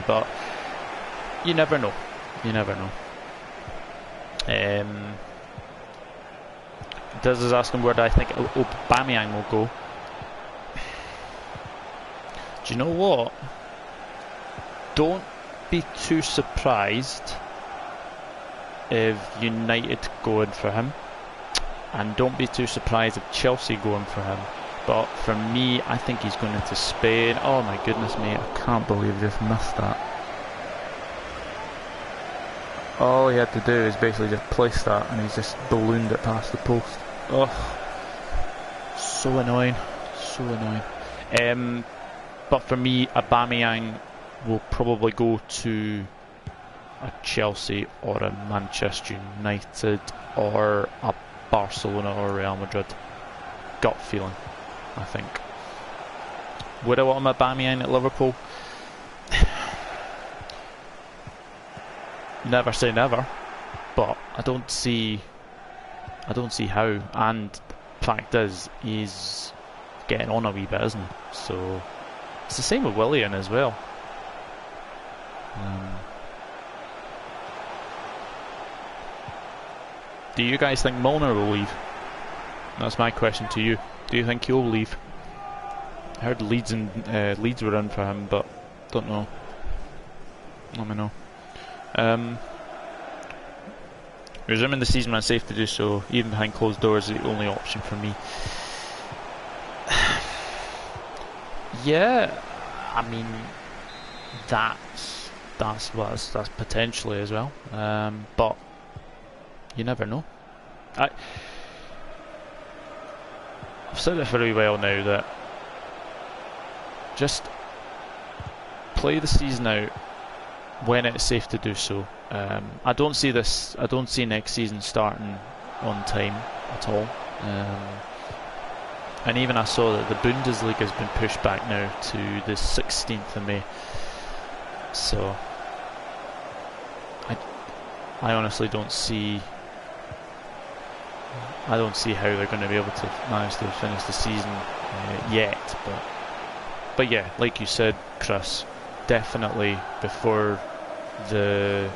S1: But you never know. Dez is asking where do I think Aubameyang will go. Do you know what? Don't be too surprised if United go in for him, and don't be too surprised if Chelsea go in for him. But for me, I think he's going into Spain. Oh my goodness me, I can't believe I just missed that. All he had to do is basically just place that, and he's just ballooned it past the post. Oh, so annoying. But for me, Aubameyang will probably go to a Chelsea or a Manchester United or a Barcelona or Real Madrid. Gut feeling, I think. Would I want Aubameyang at Liverpool? Never say never, but I don't see how. And fact is, he's getting on a wee bit, isn't he? So it's the same with Willian as well. Do you guys think Milner will leave? That's my question to you. Do you think he'll leave? I heard Leeds were in for him, but don't know. Let me know. Resuming the season when safe to do so, even behind closed doors, is the only option for me. Yeah, I mean, that's potentially as well. But you never know. I've said it very well now that just play the season out when it's safe to do so. I don't see next season starting on time at all. And even I saw that the Bundesliga has been pushed back now to the 16th of May. So I honestly don't see how they're going to be able to manage to finish the season yet. But yeah, like you said, Chris, definitely before the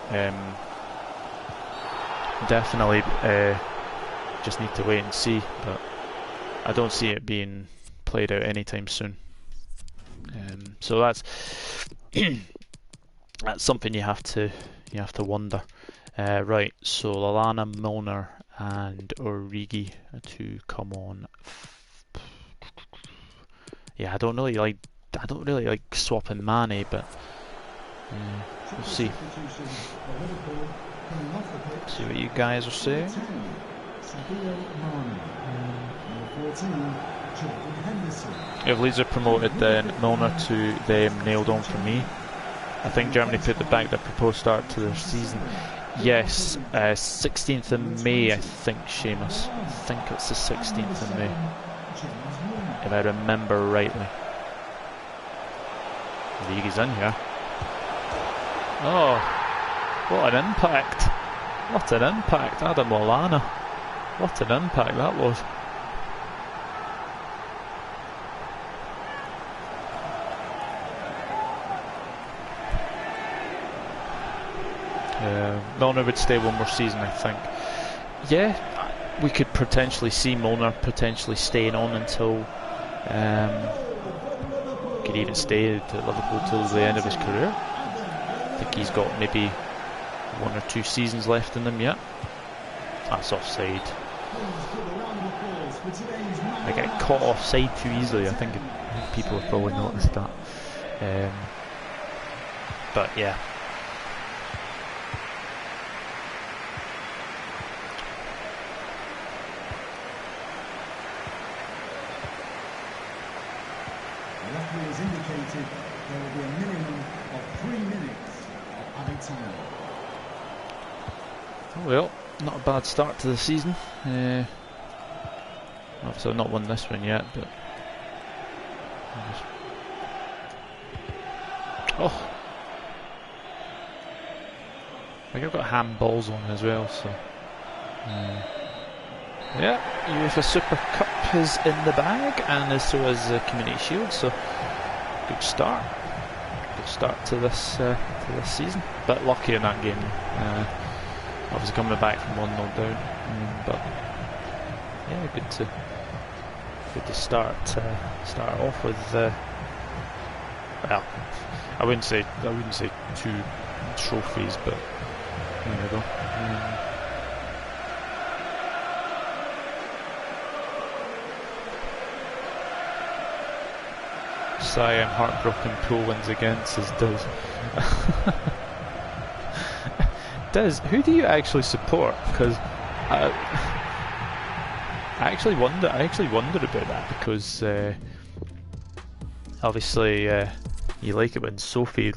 S1: just need to wait and see. But I don't see it being played out anytime soon. So that's that's something you have to wonder. Right, so Lallana, Milner, and Origi to come on. Yeah, I don't really like swapping Mane, but we'll see. See what you guys are saying. If Leeds are promoted, then Milner to them nailed on for me. I think Germany put the back their proposed start to their season. Yes, 16th of May, I think, Seamus. I think it's the 16th of May, if I remember rightly. League is in here. Oh, what an impact! What an impact, Adam Lallana. What an impact that was. Milner would stay one more season, I think. Yeah, we could potentially see Milner potentially staying on until could even stay at Liverpool till the end of his career. I think he's got maybe 1 or 2 seasons left in him yet. That's offside. I get caught offside too easily. I think people have probably noticed that. But yeah.
S3: The referee has indicated there will be a minimum of 3 minutes of added time.
S1: Oh well, not a bad start to the season. Obviously I've not won this one yet, but oh, I think I've got handballs on as well, so yeah, UEFA Super Cup is in the bag, and so is the Community Shield. So good start to this season. Bit lucky in that game, obviously coming back from 1-0 down, but yeah, good to start off with. Well, I wouldn't say 2 trophies, but there we go. Sigh, I'm heartbroken. Pool wins again, says Diz. Diz, who do you actually support? Because I actually wonder about that, because obviously you like it when Sophie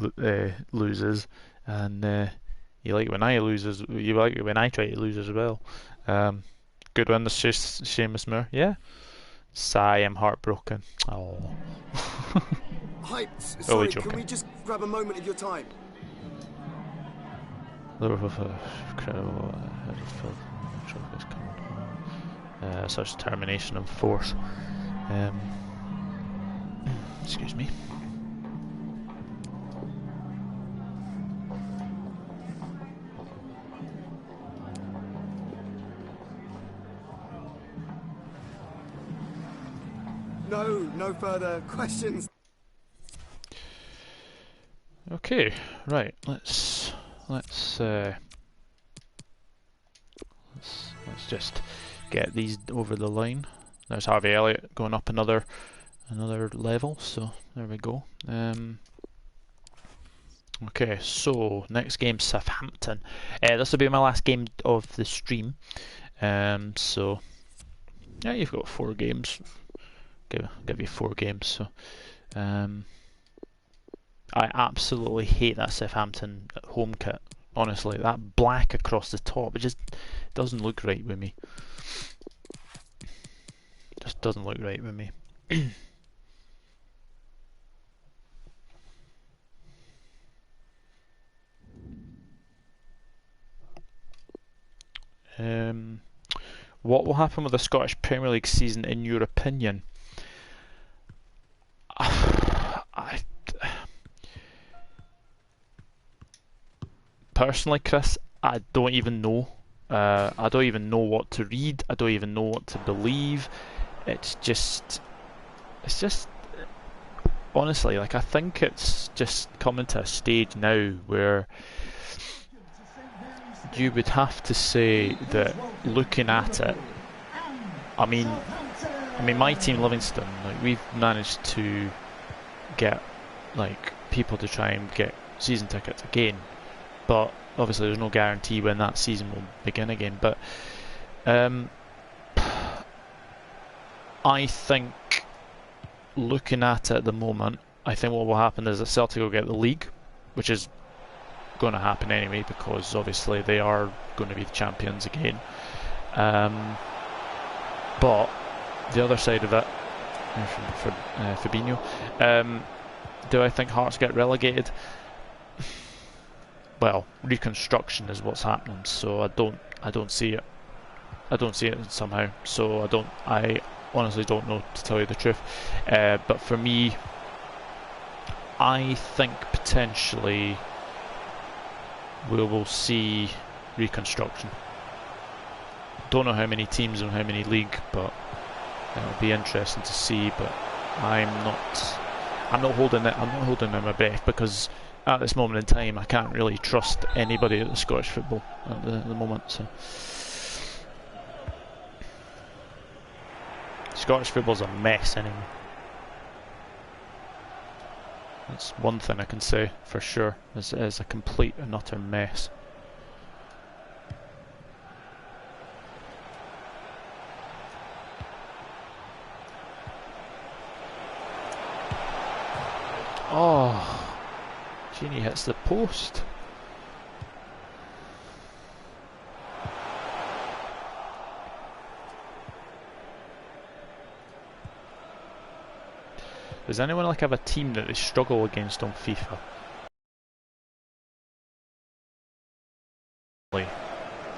S1: loses, and you like it when I loses. You like it when I try to lose as well. Good win, the Seamus Moore. Yeah. Sigh, I'm heartbroken. Oh.
S5: Hi, sorry,
S1: joking.
S5: can we just grab a moment of your time?
S1: Such termination of force. Excuse me.
S5: No further questions.
S1: Okay, right. Let's Let's just get these over the line. There's Harvey Elliott going up another level, so there we go. Okay, so next game, Southampton. This will be my last game of the stream. So yeah, you've got 4 games. Give you 4 games. So I absolutely hate that Southampton home kit. Honestly, that black across the top, it just doesn't look right with me. Just doesn't look right with me. What will happen with the Scottish Premier League season in your opinion? Personally, Chris, I don't even know. I don't even know what to read. I don't even know what to believe. It's just honestly, like, I think it's just coming to a stage now where you would have to say that looking at it, I mean my team Livingston, like, we've managed to get like people to try and get season tickets again, but obviously there's no guarantee when that season will begin again. But I think, looking at it at the moment, I think what will happen is that Celtic will get the league, which is going to happen anyway because obviously they are going to be the champions again. But the other side of it, for Fabinho, do I think Hearts get relegated? Well, reconstruction is what's happening, so I don't see it. I don't see it somehow. So I honestly don't know, to tell you the truth. But for me, I think potentially we will see reconstruction. Don't know how many teams and how many league, but it'll be interesting to see. But I'm not holding my breath, because at this moment in time I can't really trust anybody at the Scottish football at the moment. So Scottish football's a mess anyway. That's one thing I can say for sure. It is a complete and utter mess. Oh, Genie hits the post. Does anyone have a team that they struggle against on FIFA?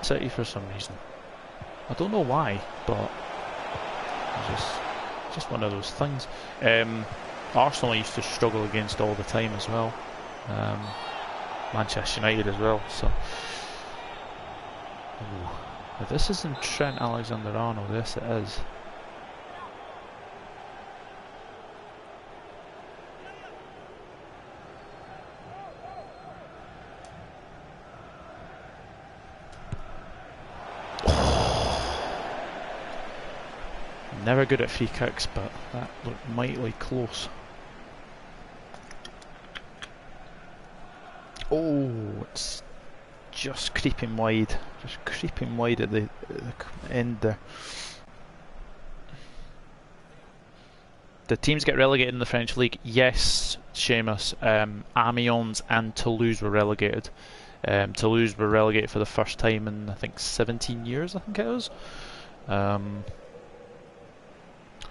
S1: City for some reason. I don't know why, but it's just one of those things. Arsenal used to struggle against all the time as well. Manchester United as well. So, if this isn't Trent Alexander-Arnold, yes it is. Never good at free kicks, but that looked mightily close. Oh, it's just creeping wide. Just creeping wide at the end there. The teams get relegated in the French league? Yes, Seamus. Amiens and Toulouse were relegated. Toulouse were relegated for the first time in, I think, 17 years, I think it was.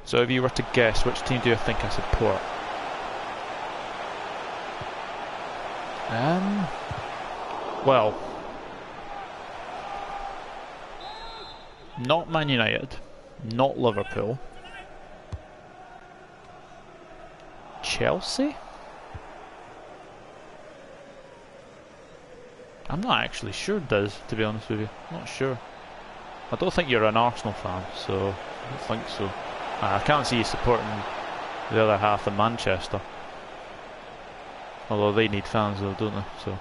S1: So if you were to guess, which team do you think I support? Well, not Man United, not Liverpool, Chelsea? I'm not actually sure, Diz, to be honest with you. Not sure. I don't think you're an Arsenal fan, so I don't think so. I can't see you supporting the other half of Manchester. Although they need fans though, don't they? So,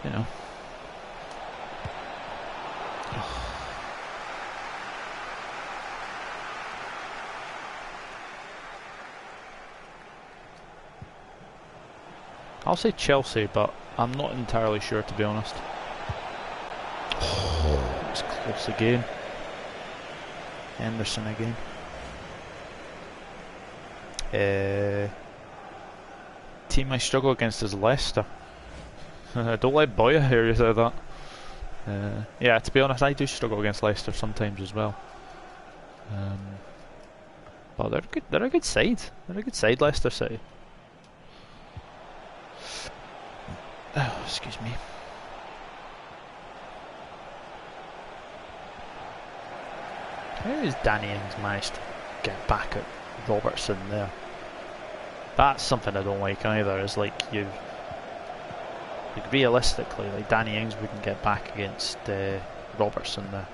S1: you know. I'll say Chelsea, but I'm not entirely sure, to be honest. Oh, it's close again. Henderson again. Team I struggle against is Leicester. Don't let Boya hear you say that. Yeah, to be honest, I do struggle against Leicester sometimes as well. But they're good. They're a good side. They're a good side, Leicester City. Oh, excuse me. How has Danny Ings managed to get back at Robertson there? That's something I don't like either. Is like realistically, like Danny Ings wouldn't get back against Robertson there.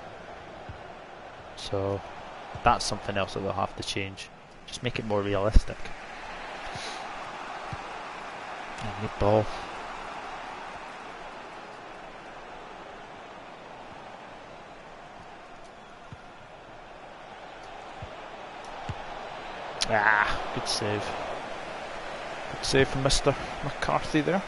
S1: So that's something else that they'll have to change. Just make it more realistic. Good ball. Ah, good save. Good save from Mr. McCarthy there.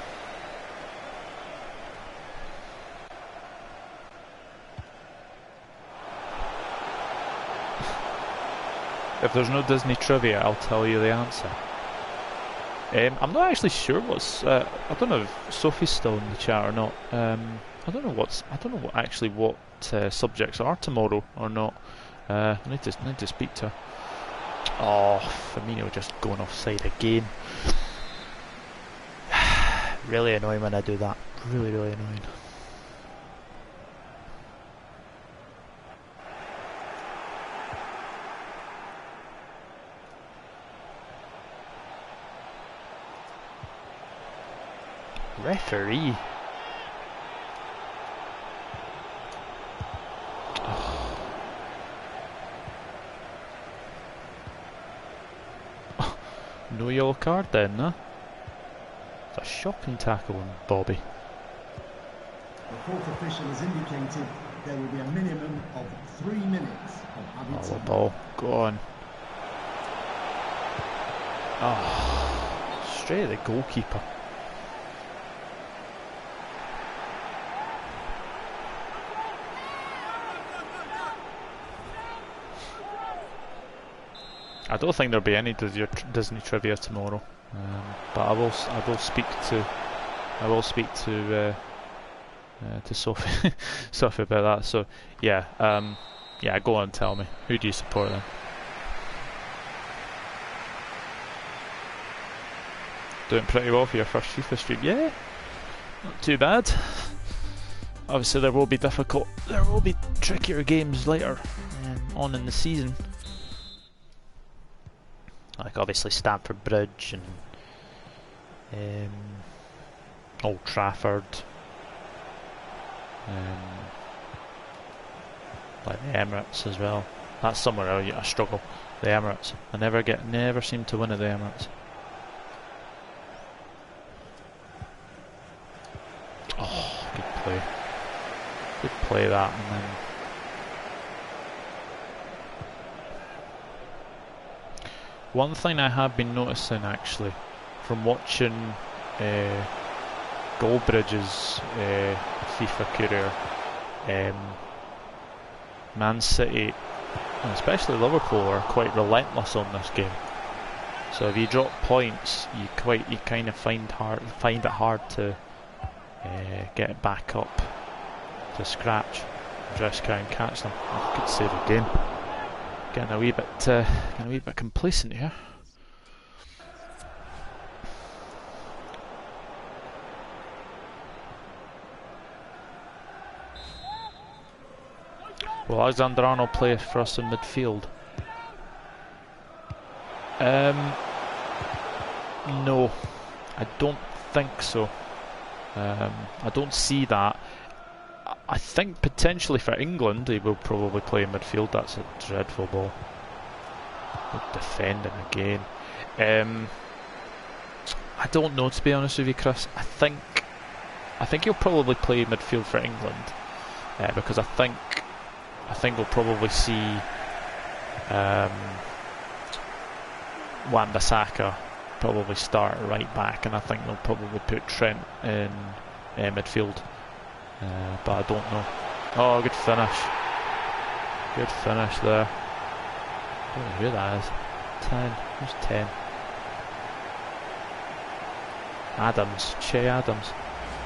S1: If there's no Disney trivia, I'll tell you the answer. I'm not actually sure what's. I don't know if Sophie's still in the chat or not. I don't know what subjects are tomorrow or not. I need to speak to her. Oh, Firmino just going offside again. Really annoying when I do that. Really, really annoying. Referee. No yellow card then, huh? It's a shocking tackle on Bobby.
S3: The fourth official has indicated there will be a minimum of 3 minutes of added
S1: Oh, the
S3: time.
S1: ball. Go on. Oh, straight at the goalkeeper. I don't think there'll be any Disney trivia tomorrow, but I will speak to Sophie Sophie about that. So yeah, yeah, go on, tell me, who do you support then? Doing pretty well for your first FIFA stream, yeah, not too bad. Obviously, there will be trickier games later on in the season. Like obviously Stamford Bridge and Old Trafford, like the Emirates as well. That's somewhere I struggle. The Emirates, I never seem to win at the Emirates. Oh, good play that, and then. One thing I have been noticing actually, from watching Goldbridge's FIFA career, Man City, and especially Liverpool, are quite relentless on this game. So if you drop points, you kind of find it hard to get it back up to scratch, just try and catch them. Oh, good save again. Getting a wee bit complacent here. Will Alexander Arnold play for us in midfield? No, I don't think so. I don't see that. I think potentially for England he will probably play in midfield. That's a dreadful ball. Good defending again. I don't know, to be honest with you, Chris. I think he'll probably play midfield for England because I think we'll probably see Wan-Bissaka probably start right back, and I think they'll probably put Trent in midfield. But I don't know. Oh, good finish. Good finish there. I don't know who that is. 10. Who's 10? Adams. Che Adams.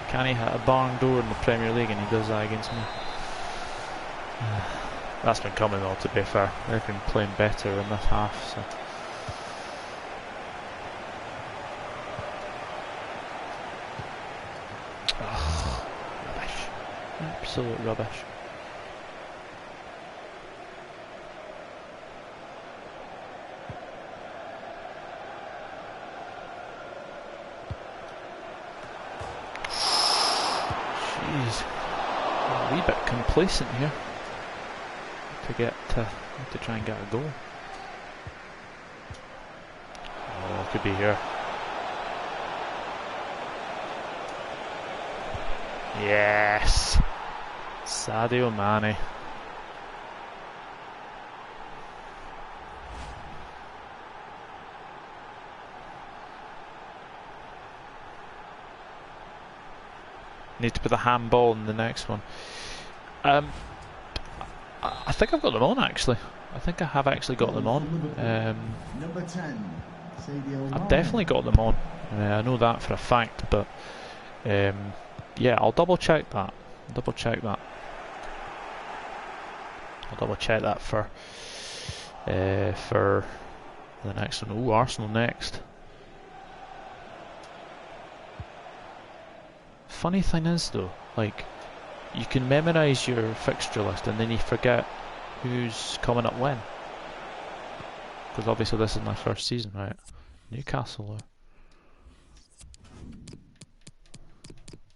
S1: Can he hit a barn door in the Premier League, and he does that against me? That's been coming though, to be fair. They've been playing better in this half, so. Oh, rubbish. Absolute rubbish. Jeez. A wee bit complacent here. To try and get a goal. Oh, it could be here. Yes! Sadio Mane. Need to put the handball in the next one. I think I've got them on actually. I think I have actually got them on.
S3: Number 10, Sadio
S1: I've
S3: Mane.
S1: definitely got them on. I know that for a fact, but yeah, I'll double check that. I'll double check that for the next one. Ooh, Arsenal next. Funny thing is though, like, you can memorise your fixture list and then you forget who's coming up when. Because obviously this is my first season, right? Newcastle.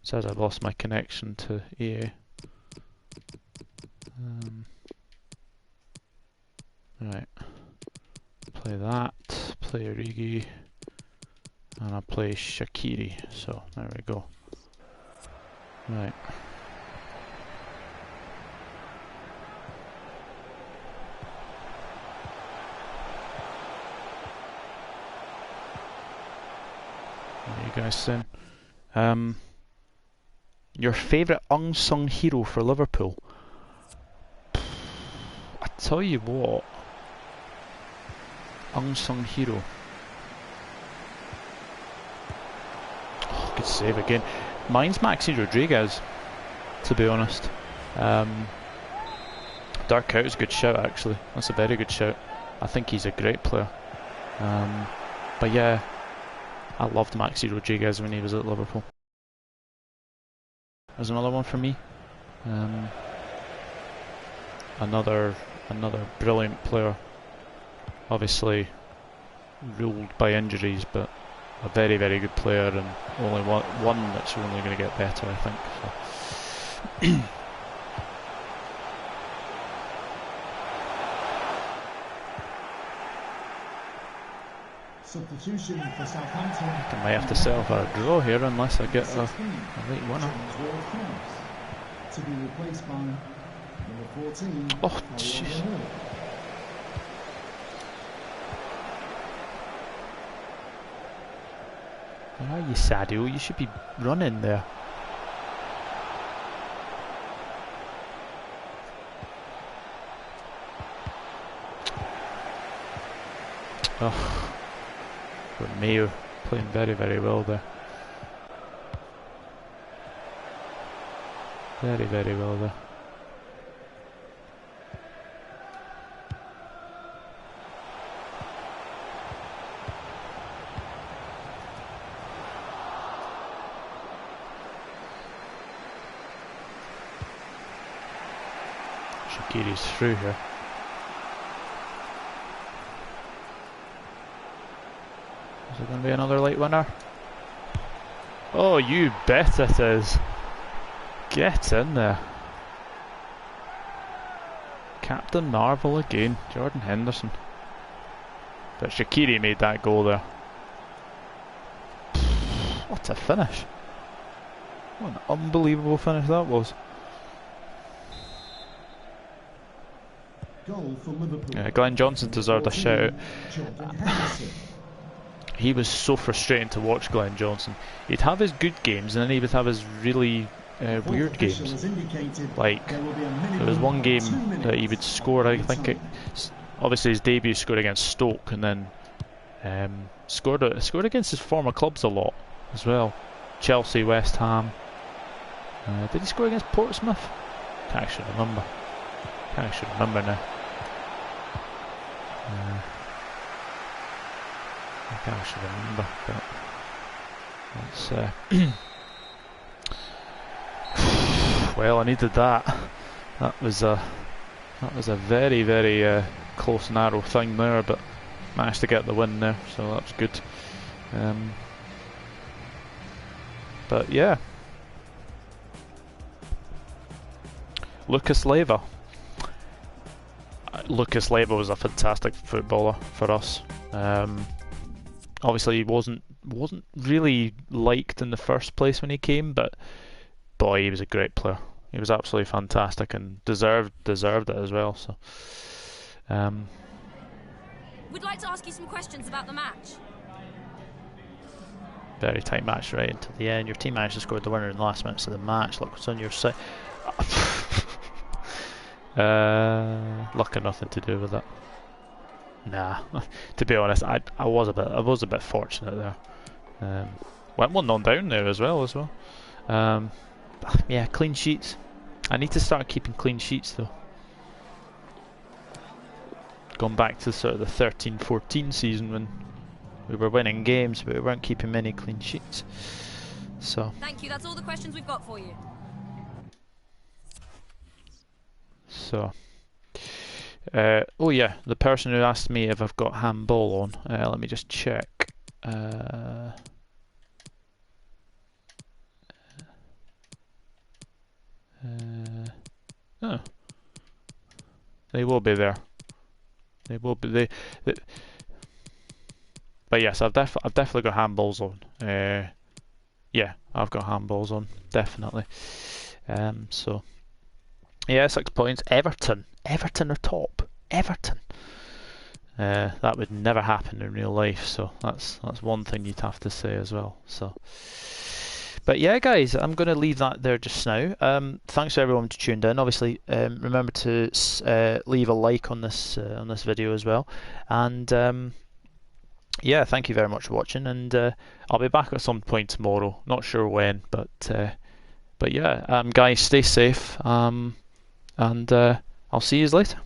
S1: Says I've lost my connection to EA. Right. Play that. Play Origi. And I play Shaqiri. So there we go. Right. What are you guys saying? Your favourite unsung hero for Liverpool? I tell you what. Unsung hero. Oh, good save again. Mine's Maxi Rodriguez, to be honest. Dark Out is a good shout actually. That's a very good shout. I think he's a great player. But yeah, I loved Maxi Rodriguez when he was at Liverpool. There's another one for me. Another brilliant player. Obviously ruled by injuries, but a very, very good player, and only one that's only going to get better, I think. So.
S3: Substitution for Southampton.
S1: I might have to settle for a draw here unless I get a late winner.
S3: To be replaced by number 14.
S1: Oh, jeez. Where are you, Sadio? You should be running there. Oh, but Mayo playing very, very well there. Very, very well there. Shaqiri's through here. Is it going to be another late winner? Oh, you bet it is. Get in there. Captain Marvel again, Jordan Henderson. But Shaqiri made that goal there. What a finish. What an unbelievable finish that was.
S3: Goal for Liverpool.
S1: Glenn Johnson deserved a shout. he was so frustrating to watch. Glenn Johnson. He'd have his good games, and then he would have his really weird games. Like there was one game that he would score. I think obviously his debut scored against Stoke, and then scored against his former clubs a lot as well. Chelsea, West Ham. Did he score against Portsmouth? Can't actually remember. Now. I can't actually remember, but that's well, I needed that. That was a very, very close, narrow thing there, but managed to get the win there, so that was good. But yeah, Lucas Leiva. Lucas Leiva was a fantastic footballer for us. Obviously, he wasn't really liked in the first place when he came, but boy, he was a great player. He was absolutely fantastic and deserved it as well. So,
S4: We'd like to ask you some questions about the match.
S1: Very tight match right until the end. Your team managed to score the winner in the last minutes of the match. Look what's on your side. Luck had nothing to do with it. Nah, to be honest, I was a bit fortunate there. Went 1-0 down there as well. Yeah, clean sheets. I need to start keeping clean sheets though. Going back to sort of the 13-14 season when we were winning games, but we weren't keeping many clean sheets. So.
S4: Thank you. That's all the questions we've got for you.
S1: So. Oh yeah, the person who asked me if I've got handball on. Let me just check. Oh, they will be there. They will be. But yes, I've definitely got handballs on. Yeah, I've got handballs on, definitely. So yeah, 6 points. Everton are top. Everton. That would never happen in real life. So that's one thing you'd have to say as well. So. But yeah, guys, I'm going to leave that there just now. Thanks to everyone who tuned in. Obviously, remember to leave a like on this video as well. And yeah, thank you very much for watching. And I'll be back at some point tomorrow. Not sure when, but yeah, guys, stay safe. And I'll see you later.